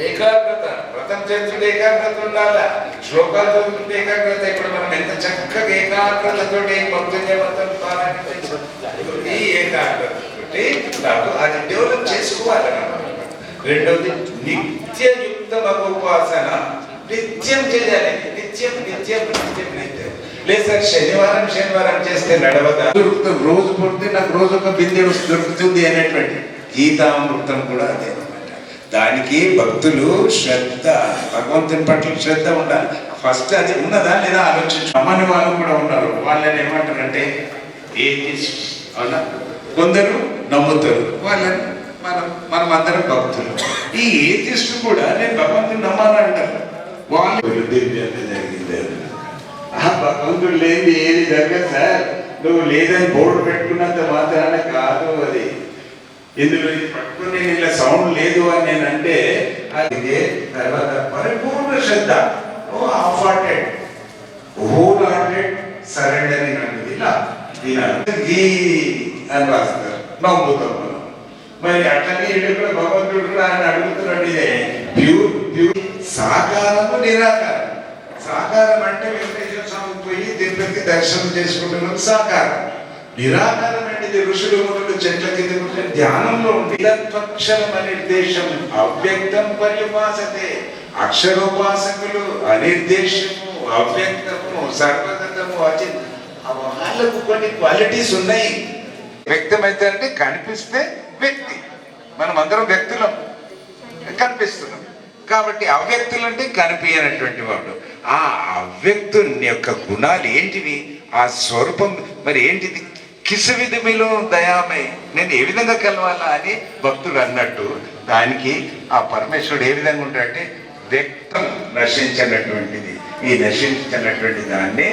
ఏకాగ్రత వ్రతం చేస్తుంటే ఏకాగ్రత ఉండాలా, శ్లోకాలు చదువుతుంటే ఏకాగ్రత. ఇప్పుడు మనం ఎంత చక్కగా ఏకాగ్రతతో భక్తుని వ్రతం ఈ ఏకాగ్రత నాకు అది డెవలప్ చేసుకోవాలన్నమాట. రెండవది నిత్యయుక్త ఉపాసన. నిత్యం చేయాలి, నిత్యం నిత్యం నిత్యం నిత్యం. లేదు సార్ శనివారం చేస్తే నడవదా? రోజు పుడితే నాకు రోజు ఒక బిందె దొరుకుతుంది అనేటువంటి గీతామృతం కూడా అదే అనమాట. దానికి భక్తులు శ్రద్ధ, భగవంతుని పట్ల శ్రద్ధ ఉండాలి. ఫస్ట్ అది ఉన్నదా లేదా ఆలోచించు. అమ్మని వాళ్ళు కూడా ఉన్నారు, వాళ్ళని ఏమంటారంటే ఏథిస్ట్. అవునా? కొందరు నమ్ముతారు, వాళ్ళని మనం అందరం భక్తులు. ఈ ఏథిస్ట్ కూడా నేను భగవంతుని నమ్మాలని అంటారు. వాళ్ళు జరిగింది ఆ భగవంతుడు లేని ఏది జరగదు సార్. నువ్వు లేదని బోర్డు పెట్టుకున్నంత మాత్రాన కాదు అది. ఇందులో ఇది పట్టుకుని నేను ఇలా సౌండ్ లేదు అని నేను అంటే అది తర్వాత పరిపూర్ణ శ్రద్ధ, half hearted, whole hearted surrendering అంటే ఇలా అని రాస్తారు. నమ్ముతాం మనం. మరి అట్లనే వీళ్ళు కూడా భగవంతుడు కూడా ఆయన అడుగుతున్నాడు. ఇదే ప్యూర్ సాకారము నిరాకారం. సాకారం అంటే వెంకటేశ్వర స్వామికి పోయి తిరుపతి దర్శనం చేసుకుంటున్నాం సాకారం. నిరాకారం అంటే ఋషులు మునులు చెట్ల కింద కూర్చొని ధ్యానంలో ఉండి తత్వక్షరం అనే నిర్దేశం అవ్యక్తం పర్యుపాసతే. అక్షరోపాసకులు అనిర్దేశము, అవ్యక్తము, సర్వగతము, అచిత్ వాళ్ళకు కొన్ని క్వాలిటీస్ ఉన్నాయి. వ్యక్తమైతే అంటే కనిపిస్తే వ్యక్తి, మనం అందరం వ్యక్తులం, కనిపిస్తున్నాం కాబట్టి అవ్యక్తులు అంటే కనిపించనటువంటి వాడు. ఆ అవ్యక్తుని యొక్క గుణాలు ఏంటివి, ఆ స్వరూపం మరి ఏంటిది? కిసవిధమిలో దయామై, నేను ఏ విధంగా కలవాలా అని భక్తుడు అన్నట్టు దానికి ఆ పరమేశ్వరుడు ఏ విధంగా ఉంటాడంటే వ్యక్తం, నశించినటువంటిది. ఈ నశించినటువంటి దాన్ని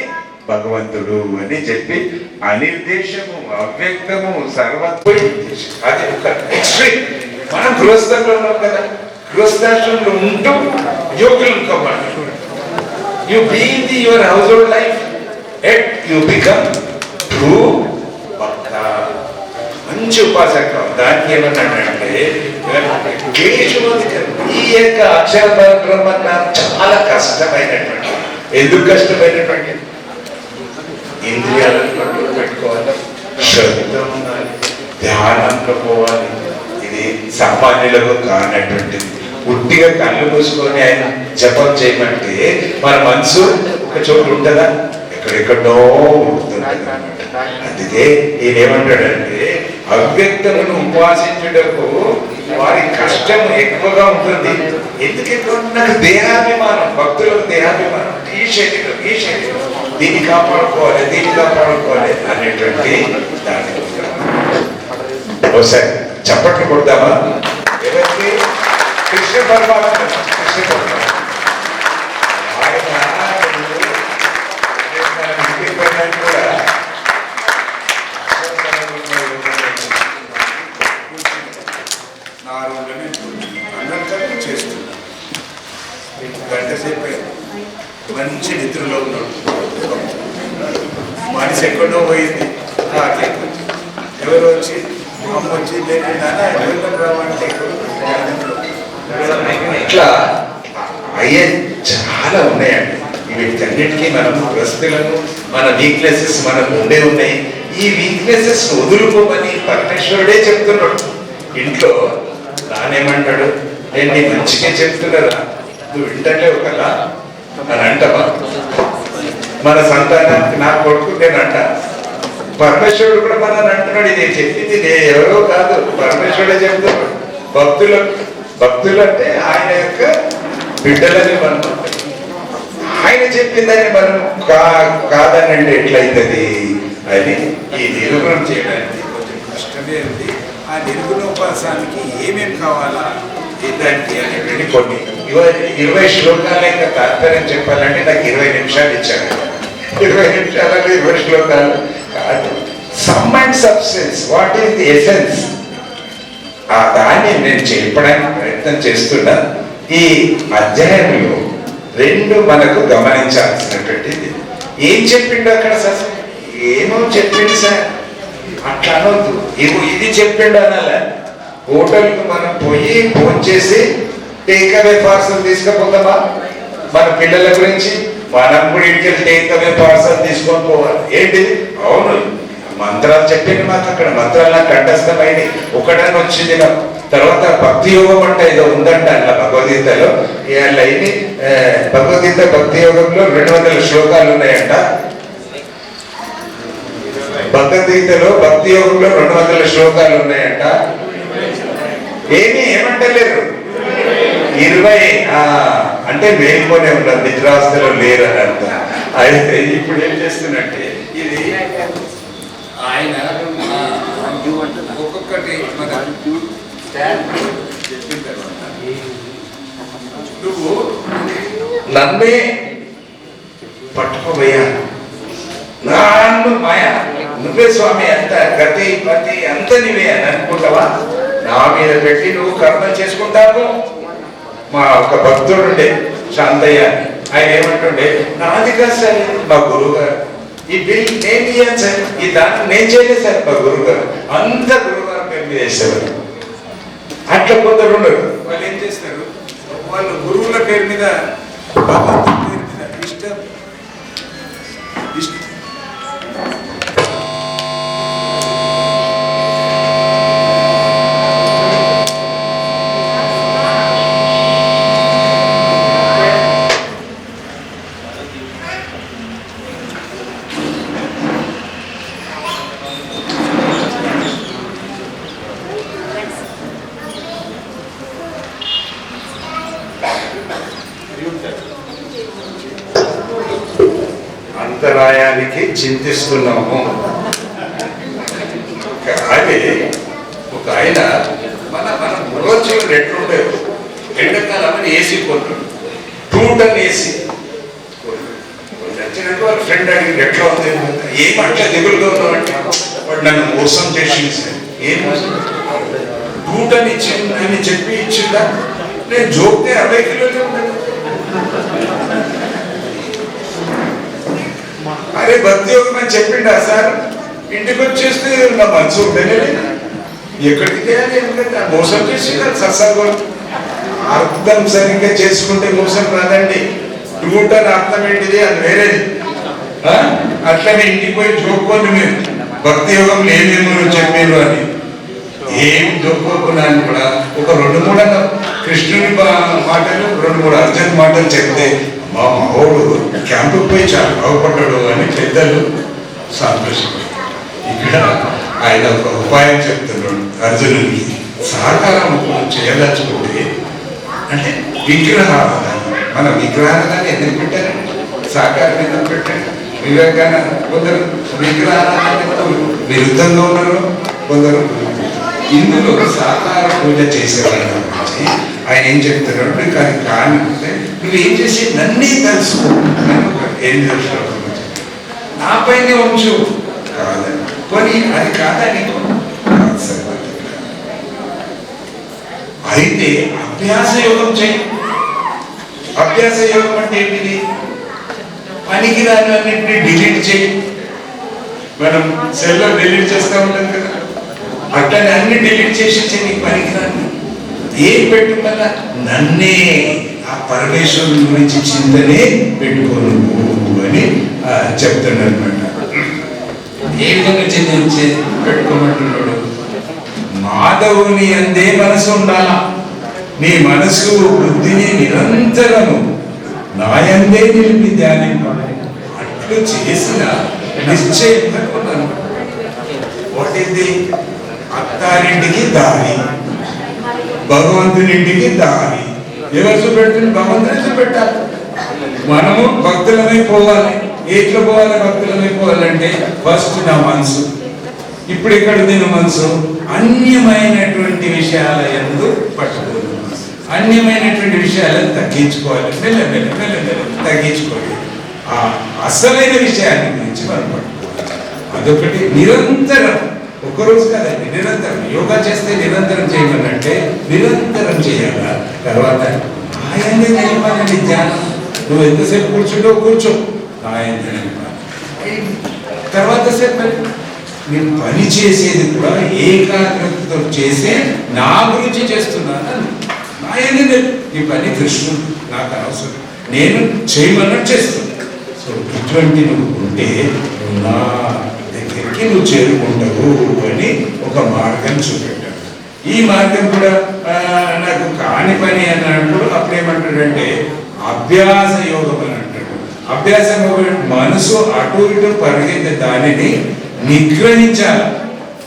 భగవంతుడు అని చెప్పి అనిర్దేశము, అవ్యక్తము, సర్వత్వ అది ఒక ఎక్స్ట్రీమ్. మనం గృహస్థంలో ఉన్నాం కదా, గృహస్థాశ్రమంలో ఉంటూ యోగులు కమ్మండి. You be in the your household life at you become true bhakta, మంచి ఉపాసకం. దానికి ఏమన్నాడంటే ఈ యొక్క అక్షర బ్రహ్మ చాలా కష్టమైనటువంటి. ఎందుకు కష్టమైనటువంటి? ఇంద్రియాలను కంట్రోల్ పెట్టుకోవాలి, శ్రద్ధ ఉండాలి, ధ్యానంలో పోవాలి. ఇది సామాన్యులకు కానటువంటిది. ఉట్టిగా కళ్ళు మూసుకొని ఆయన జపం చేయమంటే మన మనసు ఒక చోటు ఉంటుందా? ఎక్కడెక్కడో ఉంటుంది. అందుకే ఈయన ఏమంటాడంటే అవ్యక్తమును ఉపాసించుటకు వారి కష్టం ఎక్కువగా ఉంటుంది. ఎందుకు ఎక్కువ? నాకు దేహాభిమానం, భక్తులకు దేహాభిమానం. ఈ శరీరం దీన్ని కాపాడుకోవాలి, దీన్ని కాపాడుకోవాలి అనేటువంటి దాని ఒకసారి చప్పట్లు కొడదామా? ఎవరికి? కృష్ణ పరమాత్మ. కృష్ణ పరమాత్మ ఆయన కూడా నా రోజునే అందరికీ చేస్తున్నాను. గంట సేపు మంచి నిద్రలో ఉన్నాడు. మనిషి ఎక్కడో పోయింది. ఎవరు వచ్చి అమ్మ వచ్చి రావంటే ఇట్లా అయ్యే చాలా ఉన్నాయండి. వీటన్నిటికీ మనం ప్రస్తుతులను మన వీక్నెసెస్ మనకు ఉన్నాయి. ఈ వీక్నెసెస్ వదులుకోమని పరమేశ్వరుడే చెప్తున్నాడు. ఇంట్లో నానేమంటాడు, నేను నీ మంచిగా చెప్తున్నారా, నువ్వు వింటలేవు కదా అని అంటావా? మన సంతానానికి నా కొడుకు నేను అంట. పరమేశ్వరుడు కూడా మనని అంటున్నాడు. ఇది చెప్పింది ఎవరో కాదు, పరమేశ్వరుడే చెప్తున్నాడు. భక్తులు అంటే ఆయన యొక్క బిడ్డలని మనం, ఆయన చెప్పిందని మనం కాదని అంటే ఎట్లయితుంది అని ఈ నిరూపణ చేయడానికి కొంచెం కష్టమే ఉంది. ఆ నిరూపణోపాసానికి ఏమేమి కావాలా ఏంటంటే అనేటువంటి కొన్ని 20 శ్లోకాల యొక్క తాత్పర్యం చెప్పాలంటే నాకు 20 నిమిషాలు ఇచ్చాను. 20 నిమిషాలలో 20 శ్లోకాలు కాదు. Some and substance, what is the essence, ఆ దాన్ని నేను చెప్పడానికి ప్రయత్నం చేస్తున్నా. ఈ అధ్యాయంలో 2 మనకు గమనించాల్సినటువంటిది. ఏం చెప్పిండు అక్కడ సార్? ఏమో చెప్పిండు సార్, అట్లా అనొద్దు. ఇది చెప్పిండు అనాలా? హోటల్కి మనం పోయి ఫోన్ చేసి టేక్ అవే పార్సల్ తీసుకుపోతామా? మన పిల్లల గురించి మనం కూడా ఇంటికి టేక్ అవే పార్సల్ తీసుకొని పోవాలి. ఏంటిది? అవును, మంత్రాలు చెప్పింది మాకు. అక్కడ మంత్రాలు నాకు కంఠస్థమైనవి. ఒకటని వచ్చింది నాకు. తర్వాత భక్తి యోగం అంటే ఏదో ఉందంట అలా భగవద్గీతలో. ఇది భగవద్గీత భక్తి యోగంలో 200 శ్లోకాలు ఉన్నాయంట. భగవద్గీతలో భక్తి యోగంలో 200 శ్లోకాలు ఉన్నాయంట. ఏమంటలేరు? 20 అంటే మేల్కొనే ఉన్నారు, నిద్రావస్థలో లేరు అని అర్థం. అయితే ఇప్పుడు ఏం చేస్తున్నట్టే ఇది ఆయన ఒక్కొక్కటి చెప్పిన తర్వాత నువ్వు నన్నే పట్టుకోబోయా, నన్ను మాయా, నువ్వే స్వామి, అంత గతి పతి అంత నువ్వే అని అనుకుంటావా? నా మీద పెట్టి నువ్వు కర్మ చేసుకుంటావు. మా ఒక భక్తుడు ఉండే శాంతయ్య, ఆయన ఏమంటుండే, నాది కాదు సార్, మా గురువు గారు ఈ బిల్ నేను ఇయ్యాను సార్, ఈ దాన్ని నేను చేయలేదు సార్, మా గురువు గారు అంత గురువు గారు పేరు మీద వేసేవారు. అట్లా కొందరు ఉండరు. వాళ్ళు ఏం చేస్తారు, వాళ్ళు గురువుల పేరు మీద భగవంతుడి పేరు మీద ఇష్ట అంతరాయానికి చింతిస్తున్నాము. కానీ ఒక ఆయన మన రోజులు ఎట్లుంటాయి, ఎండాకాలం అని ఏసీ కొన్నాడు, 2 టన్ ఏసీ నచ్చినట్టు వాళ్ళ ఫ్రెండ్ అడిగి ఎట్లా ఉంది, ఏమంటే దిగులుగా ఉన్నామంటే వాడు నన్ను మోసం చేసి ఏం మోసం 2 టన్ ఇచ్చింది అని చెప్పి ఇచ్చిందా, నేను జోక్తే 60 కిలోలే ఉండదు. అరే భక్తి యోగం అని చెప్పిండా సార్, ఇంటికి వచ్చేస్తే నా మనసు ఉంటేనే ఎక్కడికి మోసం చేసి సత్సంగం అర్థం సరిగ్గా చేసుకుంటే మోసం రాదండి. 2 టన్ అర్థం ఏంటిది, అది వేరేది. అట్లనే ఇంటికి పోయి జోక్కోండి మీరు, భక్తి యోగం లేదేమో చెప్పారు అని ఏం జోక్కోకున్నాను కూడా. ఒక 2-3 కృష్ణుని మాటలు, 2-3 అర్జున్ మాటలు చెప్తే మా మావుడు క్యాంపుకి పోయి చాలా బాగుపడ్డాడు అని పెద్దలు సంతోషపడ్డారు. ఇక్కడ ఆయన ఒక ఉపాయం చెప్తున్నాడు అర్జునుడికి. సహకారం చేయదలుచుకుంటే అంటే విగ్రహారాధన, మన విగ్రహారాధన ఎందుకు పెట్టారండి, సహకారం ఎందుకు పెట్టారు. వివేకానంద కొందరు విగ్రహారాధనకు విరుద్ధంగా ఉన్నారు, కొందరు ఇందులో సహకార పూజ చేసేవాళ్ళు. ఆయన ఏం చెప్తున్నాడు, నీకు అది కానిస్తే నువ్వేం చేసి నన్నే తెలుసుకో, ఏం తెలుసు నాపైనే ఉంచు కాదని కొని, అది కాదా నీకు అయితే అభ్యాస యోగం చేయి. అభ్యాస యోగం అంటే ఏంటిది, పనికిరాని అన్నింటినీ డిలీట్ చేయి. మనం సెల్లో డిలీట్ చేస్తూ ఉంటాం కదా, అట్లనే అన్ని డిలీట్ చేసి నీకు పనికిరాని ఏం పెట్టుకున్నా నన్నే, ఆ పరమేశ్వరుని గురించి చింతనే పెట్టుకోను అని చెప్తాడు అనమాట. ఏ విధంగా చింతించే పెట్టుకోమంటున్నాడు, మాధవుని అందే మనసు ఉండాలా, నీ మనసు బుద్ధిని నిరంతరము నాయందే నిలిపి ధ్యానింపాలి. అట్లు చేసిన నిశ్చయంగా ఉన్నాను. వాట్ ఈస్ ది, అత్తారింటికి దారి, భగవంతునింటికి దారి. ఎవరు చూపెడుతుంది, భగవంతుని చూపెట్టాలి. మనము భక్తులమై పోవాలి. ఎట్లా పోవాలి భక్తులమై పోవాలంటే, ఫస్ట్ నా మనసు. ఇప్పుడు ఇక్కడ నేను మనసు అన్యమైనటువంటి విషయాల యందు పట్టుకోవాలి, అన్యమైనటువంటి విషయాలను తగ్గించుకోవాలి, మెల్లమెల్ల తగ్గించుకోవాలి. ఆ అసలైన విషయాన్ని గురించి మనం పట్టుకోవాలి. అదొకటి నిరంతరం, ఒక్కరోజు కదండి, నిరంతరం. యోగా చేస్తే నిరంతరం చేయమనంటే నిరంతరం చేయాల. తర్వాత ఆయనే నిలపాలండి ధ్యానం. నువ్వు ఎంతసేపు కూర్చుంటో కూర్చో, ఆయన నిలపాలి. తర్వాత సేపు నేను పని చేసేది కూడా ఏకాగ్రతతో చేసే నా గురించి చేస్తున్నాను. ఆయనే ఈ పని కృష్ణుడు నాకు అవసరం, నేను చేయమన్నట్టు చేస్తున్నాను. సో ఇటువంటి నువ్వు ఉంటే నా దగ్గరికి నువ్వు చేరుకుంటావు అని ఒక మార్గం చూపెట్టాడు. ఈ మార్గం కూడా నాకు కాని పని అన్నప్పుడు అప్పుడేమంటాడంటే అభ్యాస యోగం అని అంటాడు. అభ్యాస యోగం మనసు అటు ఇటు పరిగెత్తే దానిని నిగ్రహించాలి.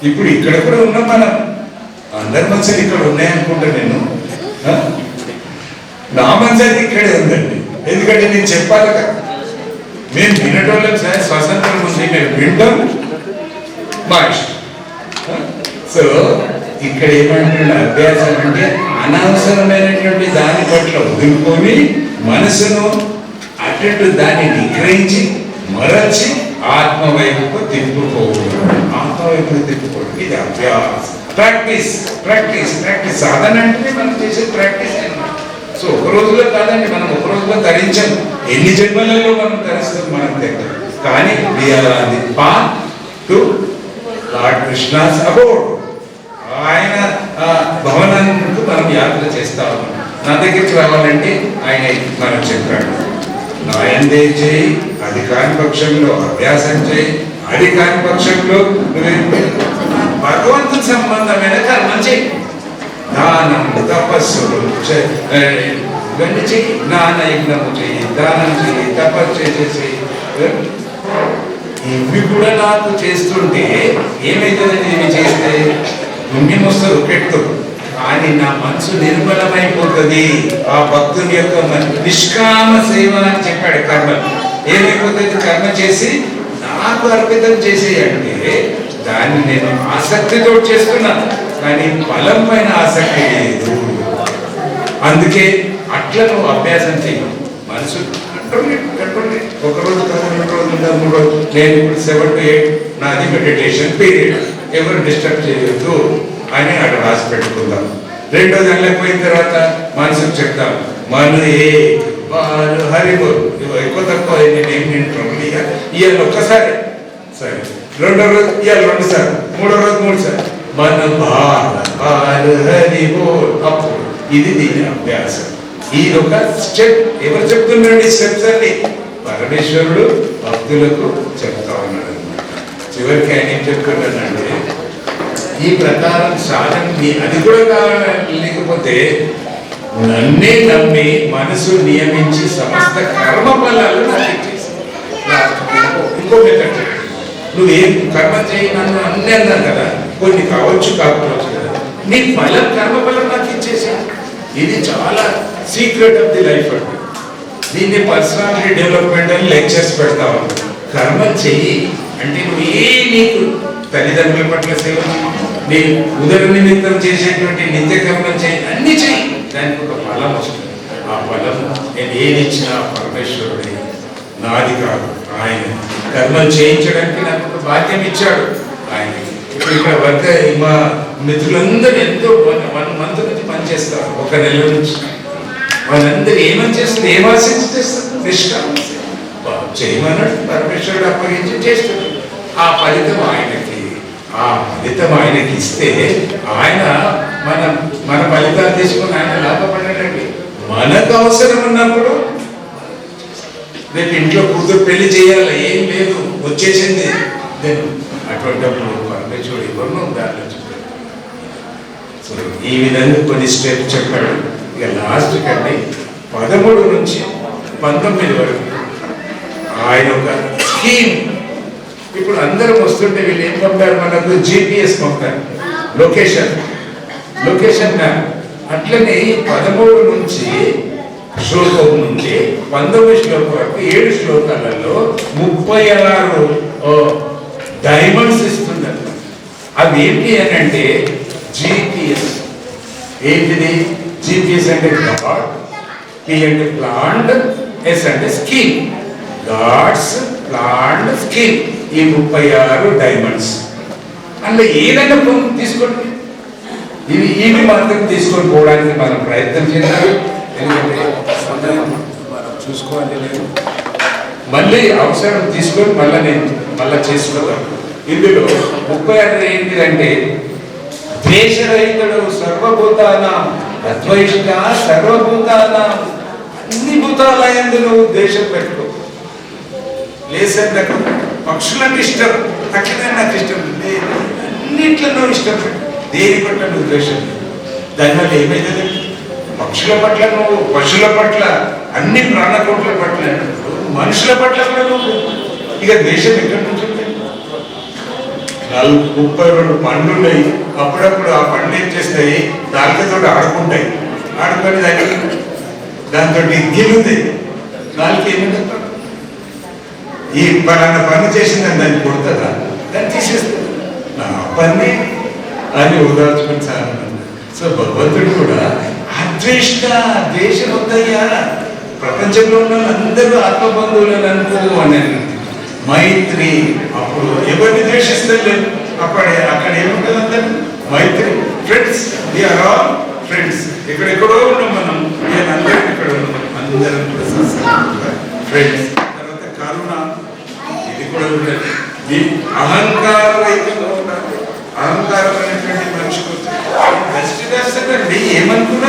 ఇప్పుడు ఇక్కడ కూడా ఉన్నాం మనం, అందరి మనసులు ఇక్కడ ఉన్నాయనుకుంటా. నేను నా మనసు అయితే ఇక్కడే ఉందండి, ఎందుకంటే నేను చెప్పాలి కదా. మేము వినటోళ్ళం సార్, స్వతంత్రం ఉంది, మేము వింటాం, మా ఇష్టం. సో ఇక్కడ ఏమంటున్న అభ్యాసం అంటే అనవసరమైనటువంటి దాని పట్ల వదులుకొని మనసును అటు దాన్ని నిగ్రహించి మరచి ఆత్మవైపుకు తిప్పుకోవడం. ఆత్మవైపుకు తిప్పుకోవడం ఇది అభ్యాసం. Practice practice practice. సాధన అంటే మనం చేసే ప్రాక్టీస్ అన్నమాట. సో ఒక రోజులో కాదండి, మనం ఒక రోజులో తరించాం. ఎన్ని జన్మలలో మనం తరిస్తాం మనకు తెలియదు. కానీ the path to lord Krishna's about. ఆయన భవనాన్ని మనం యాత్ర చేస్తా ఉన్నాం. నా దగ్గరికి రావాలంటే ఆయన మనం చెప్పాడు, నాయందే చేయి, అది కాని పక్షంలో అభ్యాసం చేయి, అది కాని పక్షంలో భగవంతుని సంబంధమైన కర్మం చేయి. దానం, తపస్సులు ఇవన్నీ చెయ్యి, జ్ఞాన యజ్ఞము చెయ్యి, దానం చెయ్యి, తపస్సు చేసేసి ఇవి కూడా నాకు చేస్తుంటే ఏమైతుందండి? ఇవి చేస్తే పుణ్యం వస్తుంది పెట్టు, కానీ నా మనసు నిర్మలమైపోతుంది. ఆ భక్తుని యొక్క నిష్కామ సేవ అని చెప్పాడు. కర్మ ఏమైపోతుంది? కర్మ చేసి నాకు అర్పితం చేసేయంటే దాన్ని నేను ఆసక్తితో చేస్తున్నాను, కానీ బలం పైన ఆసక్తి లేదు. అందుకే అట్లా నువ్వు అభ్యాసం చెయ్యి. మనసు ఒక రోజు కాదు, 2 రోజులు కాదు, 3 రోజులు. నేను ఇప్పుడు 7 to 8 నాది మెడిటేషన్ పీరియడ్, ఎవరు డిస్టర్బ్ చేయొద్దు అని అక్కడ రాసి పెట్టుకుందాం. 2వ నెలలైపోయిన తర్వాత మనసుకు చెప్తాం, మను ఏ వారు హరిబోల్ ఎక్కువ తక్కువ నేనేం తింటున్నాను ఇవాళ ఒక్కసారి, సరే 2వ రోజు ఇవాళ 2 సార్లు, 3వ రోజు 3 సార్లు, మన బాలు హరిబోల్. అప్పుడు ఇది దీని అభ్యాసం. ఇది ఒక స్టెప్. ఎవరు చెప్తున్నారండి స్టెప్స్ అన్ని? పరమేశ్వరుడు భక్తులకు చెప్తా ఉన్నాడు అనమాట. చివరికి ఆయన ఏం చెప్తున్నాడంటే, ఈ ప్రకారం సాధన అది కూడా లేకపోతే నన్నే నమ్మి మనసు నియమించి సమస్త కర్మ ఫలాలు నాకు ఇచ్చేసి ఇంకో మెథడ్, నువ్వేం కర్మ చేయి నన్ను అన్నీ అన్నాను కదా, కొన్ని కావచ్చు కాకపోవచ్చు కదా, నీ ఫలం కర్మ ఫలం నాకు ఇచ్చేసి. ఇది చాలా సీక్రెట్ ఆఫ్ ది లైఫ్ అంటే. దీన్ని పర్సనాలిటీ డెవలప్మెంట్ అని లెక్చర్స్ పెడతా ఉంటాం. కర్మ చెయ్యి అంటే నువ్వు నీకు తల్లిదండ్రుల పట్ల సేవ, నీ ఉదర నిమిత్తం చేసేటువంటి నిత్య కర్మం చేయి, అన్ని చెయ్యి, దానికి ఒక ఫలం వస్తుంది. ఆ ఫలం నేను ఏది ఇచ్చినా పరమేశ్వరుడే, నాది కాదు. ఆయన కర్మలు చేయించడానికి నాకు ఒక భాగ్యం ఇచ్చాడు ఆయన. ఇప్పుడు ఇక్కడ వర్క్ మా మిత్రులందరూ ఎంతో 1 month నుంచి పనిచేస్తారు, 1 నెల నుంచి. వాళ్ళందరూ ఏమని చేస్తారు? ఏం ఆశించి చేస్తారు? నిష్కామ చేయమన్నాడు పరమేశ్వరుడు, అప్పగించి చేస్తున్నాడు. ఆ ఫలితం ఆయనకి ఇస్తే ఆయన మన ఫలితాలు తీసుకొని ఆయన లాభపడ్డాడండి. మనకు అవసరం ఉన్నప్పుడు రేపు ఇంట్లో కూతురు పెళ్లి చేయాలి, ఏం లేదు, వచ్చేసింది, అటువంటిప్పుడు పరమేశ్వరుడు ఎవరినో దారిలో చెప్పాడు. సో ఈ విధంగా కొన్ని స్టెప్ చెప్పాడు. ఇక లాస్ట్ కంటే 13 నుంచి 19 వరకు ఆయన ఒక స్కీమ్. ఇప్పుడు అందరం వస్తుంటే వీళ్ళు ఏం పంపారు? మనకు GPS పంపారు, లొకేషన్ మ్యాప్. అట్లనే 13 నుంచి శ్లోకం నుంచి 19 శ్లోకం వరకు 7 శ్లోకాలలో 36 డైమండ్స్ ఇస్తున్నారు. అవి ఏంటి అని అంటే GPS. ఏంటిది? GPS అంటే గాడ్, P అంటే ప్లాంట్, S అంటే స్కీమ్. God's plant scheme. ఈ 36 డైమండ్స్. అందులో ఏదైనా తీసుకోండి, ఇవి మాత్రం తీసుకొని పోవడానికి మనం ప్రయత్నం చేద్దాం. ఎందుకంటే మనం చూసుకోవాలి లేదు, మళ్ళీ అవసరం తీసుకొని మళ్ళీ చేసుకోవాలి. ఇందులో 36 ఏంటిదంటే, ద్వేషరహితుడు సర్వభూతానాం అద్వైష్ట సర్వభూతానాం. అన్ని భూతాలయందు నువ్వు ద్వేషం పెట్టుకో. లేసంటే పక్షులకు ఇష్టం, తక్కిన నాకు ఇష్టం లేదు, అన్నిట్లో నువ్వు ఇష్టం పెట్టు. దేని పట్ల నువ్వు ద్వేషం, దానివల్ల ఏమైతుంది? పక్షుల పట్ల నువ్వు, పశువుల పట్ల, అన్ని ప్రాణకోట్ల పట్ల, మనుషుల పట్ల కూడా నువ్వు ఇక ద్వేషం ఎక్కడి నుంచి ఉంటుంది? 32 పండ్లు ఉన్నాయి. అప్పుడప్పుడు ఆ పండ్లు ఏం చేస్తాయి? దానితో ఆడుకుంటాయి, ఆడుకొని దాంతో గిల్లుతాయి. దానికి ఏమిటంటారు? ఈ పలానా పని చేసిందని దాన్ని కొడుతుందా? దాన్ని తీసేస్తుంది. నా పని అని ఓదార్చుకుని సార్. సో భగవంతుడు కూడా అద్వేష్ట, ద్వేషం వద్దయ్యా, ప్రపంచంలో ఉన్న అందరూ ఆత్మబంధువులను అనుకో అని. మైత్రి, అప్పుడు ఎవరిని ద్వేషిస్తారు? అక్కడ ఏముంటుంది? అందరు మైత్రి, ఫ్రెండ్స్. We are all friends. ఎక్కడెక్కడో ఉన్నాం మనం, అందరం ఇక్కడ ఉన్నాం, అందరం ఫ్రెండ్స్. తర్వాత కరుణ, ఇది కూడా ఉండాలి. అహంకార రహితంగా ఉండాలి. అహంకారం అనేటువంటి మనిషికి దృష్టి దర్శనండి ఏమనుకున్నా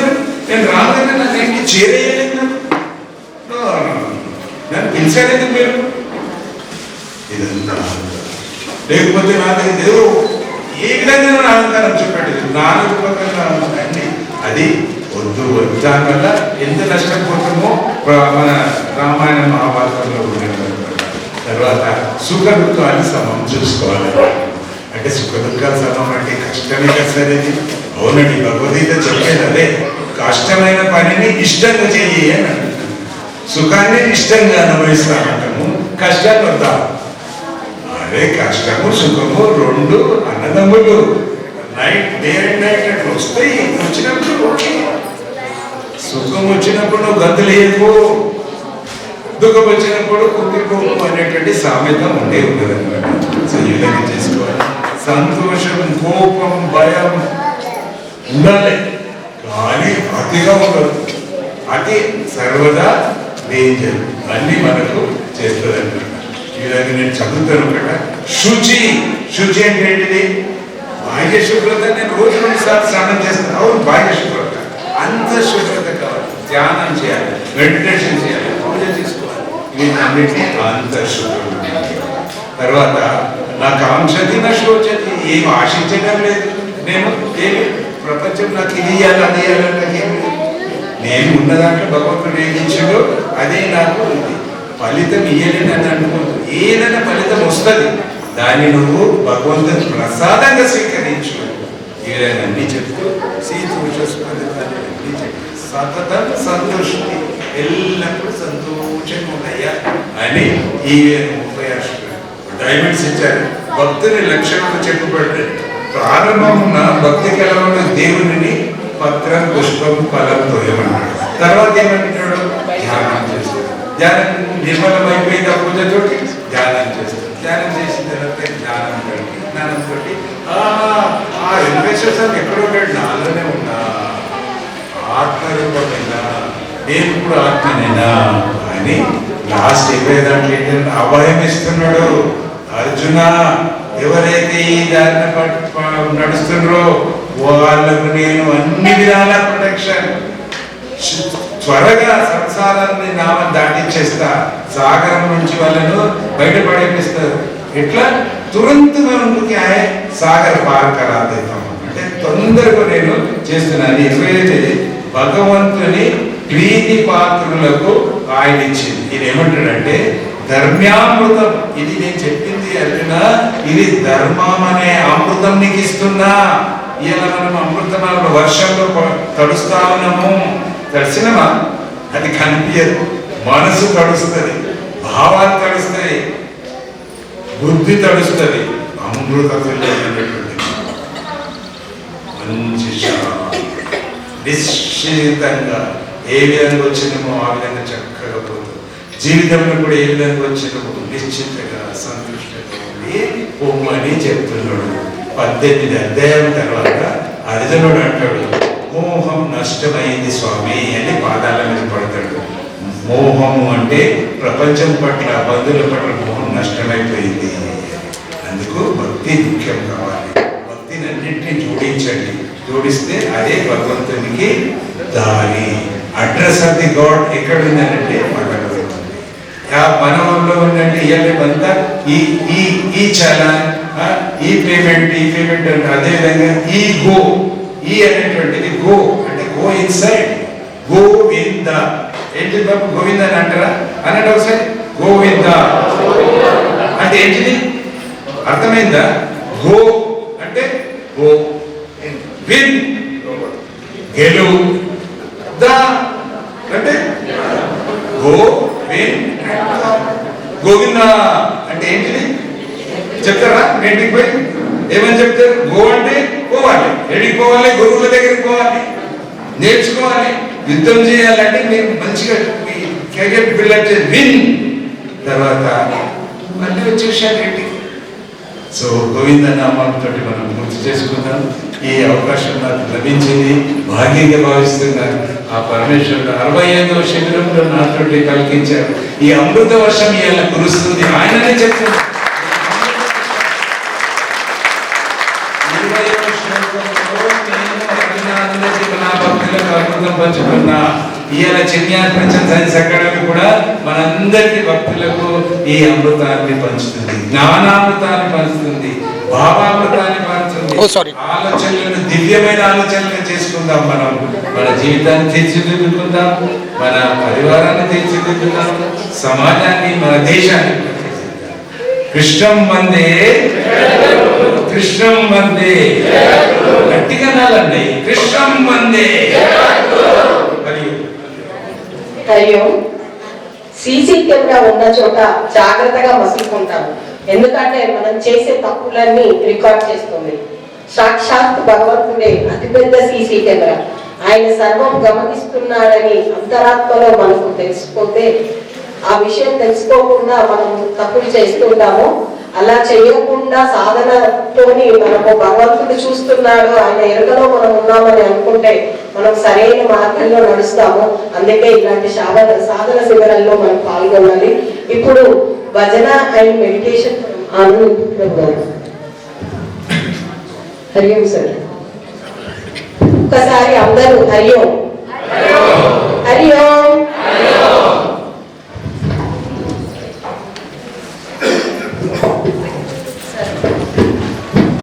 సిన్సియర్ ఎందుకు మీరు? ఇదంతా లేకపోతే నాకు ఏదో ఏ విధంగా నా అహంకారం చూపెట్టేది నాలుగు పక్కన అన్ని అది వద్దు దానివల్ల ఎంత నష్టపోతామో మన రామాయణ మహాభారతంలో ఉండేది. తర్వాత సుఖ దుఃఖాన్ని సమం చూసుకోవాలి. అంటే సుఖ దుఃఖాలు సమం అంటే కష్టమే కష్టమేది. అవునండి, భగవద్గీత చెప్పేది అదే, కష్టమైన పనిని ఇష్టంగా చెయ్యి అని అంటున్నాను. సుఖాన్ని ఇష్టంగా అనుభవిస్తామంటాము, కష్టాన్ని వద్దాం. అదే కష్టము సుఖము రెండు అన్నదమ్ములు, నైట్ డే అండ్ నైట్ అట్లా వస్తాయి. వచ్చినప్పుడు ఓకే, సుఖం వచ్చినప్పుడు నువ్వు గంతులేయకు, దుఃఖం వచ్చినప్పుడు కుంగిపోకు అనేటువంటి సామెత ఉండే ఉన్నది అనమాట. సో ఈ విధంగా చేసుకోవాలి. సంతోషం, కోపం, భయం ఉండాలి కానీ అతిగా ఉండదు. అతి సర్వదా డేంజర్, అన్ని మనకు చేస్తుంది అనమాట. ఈ విధంగా నేను చదువుతాను కదా. శుచి, శుచి అంటే ఏంటిది? బాహ్య శుభ్రత. నేను రోజు 2 సార్లు స్నానం చేస్తాను. అవును, బాహ్య శుభ్రత. అంత శుభ్రత కావాలి. ధ్యానం చేయాలి, మెడిటేషన్ చేయాలి, పూజ చేసుకోవాలి. వీటన్నిటినీ అంత శుభ్రత. తర్వాత నా కాంక్షతి నా శోచతి, ఏం ఆశించడం లేదు. నేను ఏమి ప్రపంచం నాకు ఇది ఇవ్వాలి అది ఇవ్వాలని నాకేమి లేదు. నేను ఉన్నదాంట్లో భగవంతుడు ఏం ఇచ్చాడో అదే నాకు ఉంది. ఫలితం ఇయ్యలేని అని అనుకోదు. ఏదైనా ఫలితం వస్తుంది, దాన్ని నువ్వు భగవంతుని ప్రసాదంగా స్వీకరించు. ఈ విధంగా అన్ని చెప్తూ సతతం సంతోషి, ఎల్లప్పుడూ సంతోషంగా ఉన్నాయా అని ఈ 36 డైమండ్స్ ఇచ్చారు. భక్తుని లక్షణాలు చెప్పబడ్డాయి. ప్రారంభమున్న భక్తి కలవన దేవుని పత్రం, పుష్పం, ఫలంతో ఏమన్నాడు. తర్వాత ఏమంటున్నాడు? ధ్యానం చేస్తాడు. ధ్యానం నిర్మలమైపోయింది ఆ పూజతోటి, ధ్యానం చేస్తాడు. ధ్యానం చేసిన తర్వాత జ్ఞానం కలిగి, జ్ఞానం తోటి ఆ వెంకటేశ్వర స్వామి ఎక్కడో నాలోనే ఉన్నా, ఆత్మరూపమేనా, నేను కూడా ఆత్మనేనా అని లాస్ట్ 20 దాంట్లో ఏంటంటే అభయం ఇస్తున్నాడు. అర్జున, ఎవరైతే ఈ దారిని నడుస్తున్నారో వాళ్ళకు నేను అన్ని విధాల ప్రొటెక్షన్, త్వరగా సంసారాన్ని దాటించేస్తా, సాగరం నుంచి వాళ్ళను బయటపడేపిస్తారు. ఎట్లా? తురంతగా ముందుకి ఆయే సాగర్ పార్ కరా దేతాం అంటే తొందరగా నేను చేస్తున్నాను. ఎప్పుడైతే భగవంతుని ప్రీతి పాత్రులకు ఆయన ఇచ్చింది. ఇది ఏమంటాడంటే ధర్మ్యామృతం. ఇది నేను చెప్పింది అర్జున, ఇది ధర్మం అనే అమృతం నీకు ఇస్తున్నా. ఇలా మనం అమృతం వర్షంలో తడుస్తా ఉన్నాము. తడిసినమా? అది కనిపించదు. మనసు తడుస్తుంది, భావాలు తడుస్తాయి, బుద్ధి తడుస్తుంది. అమృతమైనటువంటి మంచి నిశ్చితంగా ఏ విధంగా వచ్చినామో ఆ విధంగా చక్కగా పోతుంది. జీవితంలో కూడా ఏ విధంగా వచ్చినామో నిశ్చితంగా సంతృష్టంగా పొమ్మని చెప్తున్నాడు. 18 అధ్యాయం తర్వాత అర్జునుడు అంటాడు, మోహం నష్టమైంది స్వామి అని పాదాల మీద పడతాడు. మోహము అంటే ప్రపంచం పట్ల, బంధువుల పట్ల మోహం నష్టమైపోయింది. అందుకు భక్తి ముఖ్యం కావాలి. భక్తిని అన్నింటినీ జోడించండి. జోడిస్తే అదే భగవంతునికి దారి. అడ్రస్ ఆఫ్ ది గాడ్ ఎక్కడ ఉందంటే మనలో ఉంది. మనలో ఉందంటే ఇవ్వలేమంతా ఈ చలాన్, ఈ పేమెంట్ అంటే అదేవిధంగా ఈ గో, ఈ అనేటువంటిది గో అంటే గో ఇన్సైడ్. గోవింద ఏంటి బాబు? గోవింద అని అంటారా? అన్నట్టు ఒకసారి గోవింద అంటే ఏంటిది? అర్థమైందా? గో అంటే గో, విన్ గెలు, ద అంటే గో విన్. గోవింద అంటే ఏంటిది చెప్తారా? ఇంటికి పోయి ఏమని చెప్తారు? గో అంటే పోవాలి, ఎడికి పోవాలి? గురువుల దగ్గరికి పోవాలి, నేర్చుకోవాలి. యుద్ధం చేయాలంటే మీరు మంచిగా కెరియర్ బిల్డ్ చేసి విన్, తర్వాత మళ్ళీ వచ్చేసారు ఇంటికి. సో గోవింద నామాలతో మనం గుర్తు చేసుకుందాం. ఈ అవకాశం నాకు లభించింది, భాగ్యంగా భావిస్తున్నాను. ఆ పరమేశ్వరుడు 65వ శిబిరంలో నాతో కలిగించారు. ఈ అమృత వర్షం ఇలా కురుస్తుంది, ఆయననే చెప్తున్నారు. 20వ శ్లోకంలో నేను అర్జునాదులకి నా భక్తులకు అమృతం పంచుకున్నా. ఇవాళ చెన్యార్ ప్రచండ్ సైన్స్ అకాడమీ కూడా మనందరికీ భక్తులకు ఈ అమృతాన్ని పంచుతుంది, జ్ఞానామృతాన్ని పంచుతుంది, భావామృతాన్ని పంచుతుంది. ఆలోచనలను దివ్యమైన ఆలోచనలు చేసుకుందాం. మనం మన జీవితాన్ని తీర్చిదిద్దుకుందాం, మన పరివారాన్ని తీర్చిదిద్దుకుందాం, సమాజాన్ని, మన దేశాన్ని. కృష్ణం వందే, కృష్ణం వందే, గట్టిగా నాలండి, కృష్ణం వందే. అయ్యో, సీసీ కెమెరా ఉన్న చోట జాగ్రత్తగా మసులుకుంటాం. ఎందుకంటే మనం చేసే తప్పులన్నీ రికార్డ్ చేస్తుంది. సాక్షాత్ భగవంతుడే అతిపెద్ద సీసీ కెమెరా. ఆయన సర్వం గమనిస్తున్నాడని అంతరాత్మలో మనకు తెలిసిపోతే, ఆ విషయం తెలుసుకోకుండా మనం తప్పులు చేస్తుంటాము. అలా చేయకుండా సాధనతోని మనము భగవంతుడు చూస్తున్నాడు, ఆయన ఎరుకలో మనం ఉన్నామని అనుకుంటే మనం సరైన మార్గంలో నడుస్తాము. అందుకే ఇలాంటి సాధన శిబిరాల్లో మనం పాల్గొనాలి. ఇప్పుడు భజన and meditation Hari Om sir. ఒక్కసారి అందరూ హరి ఓం, హరి ఓం.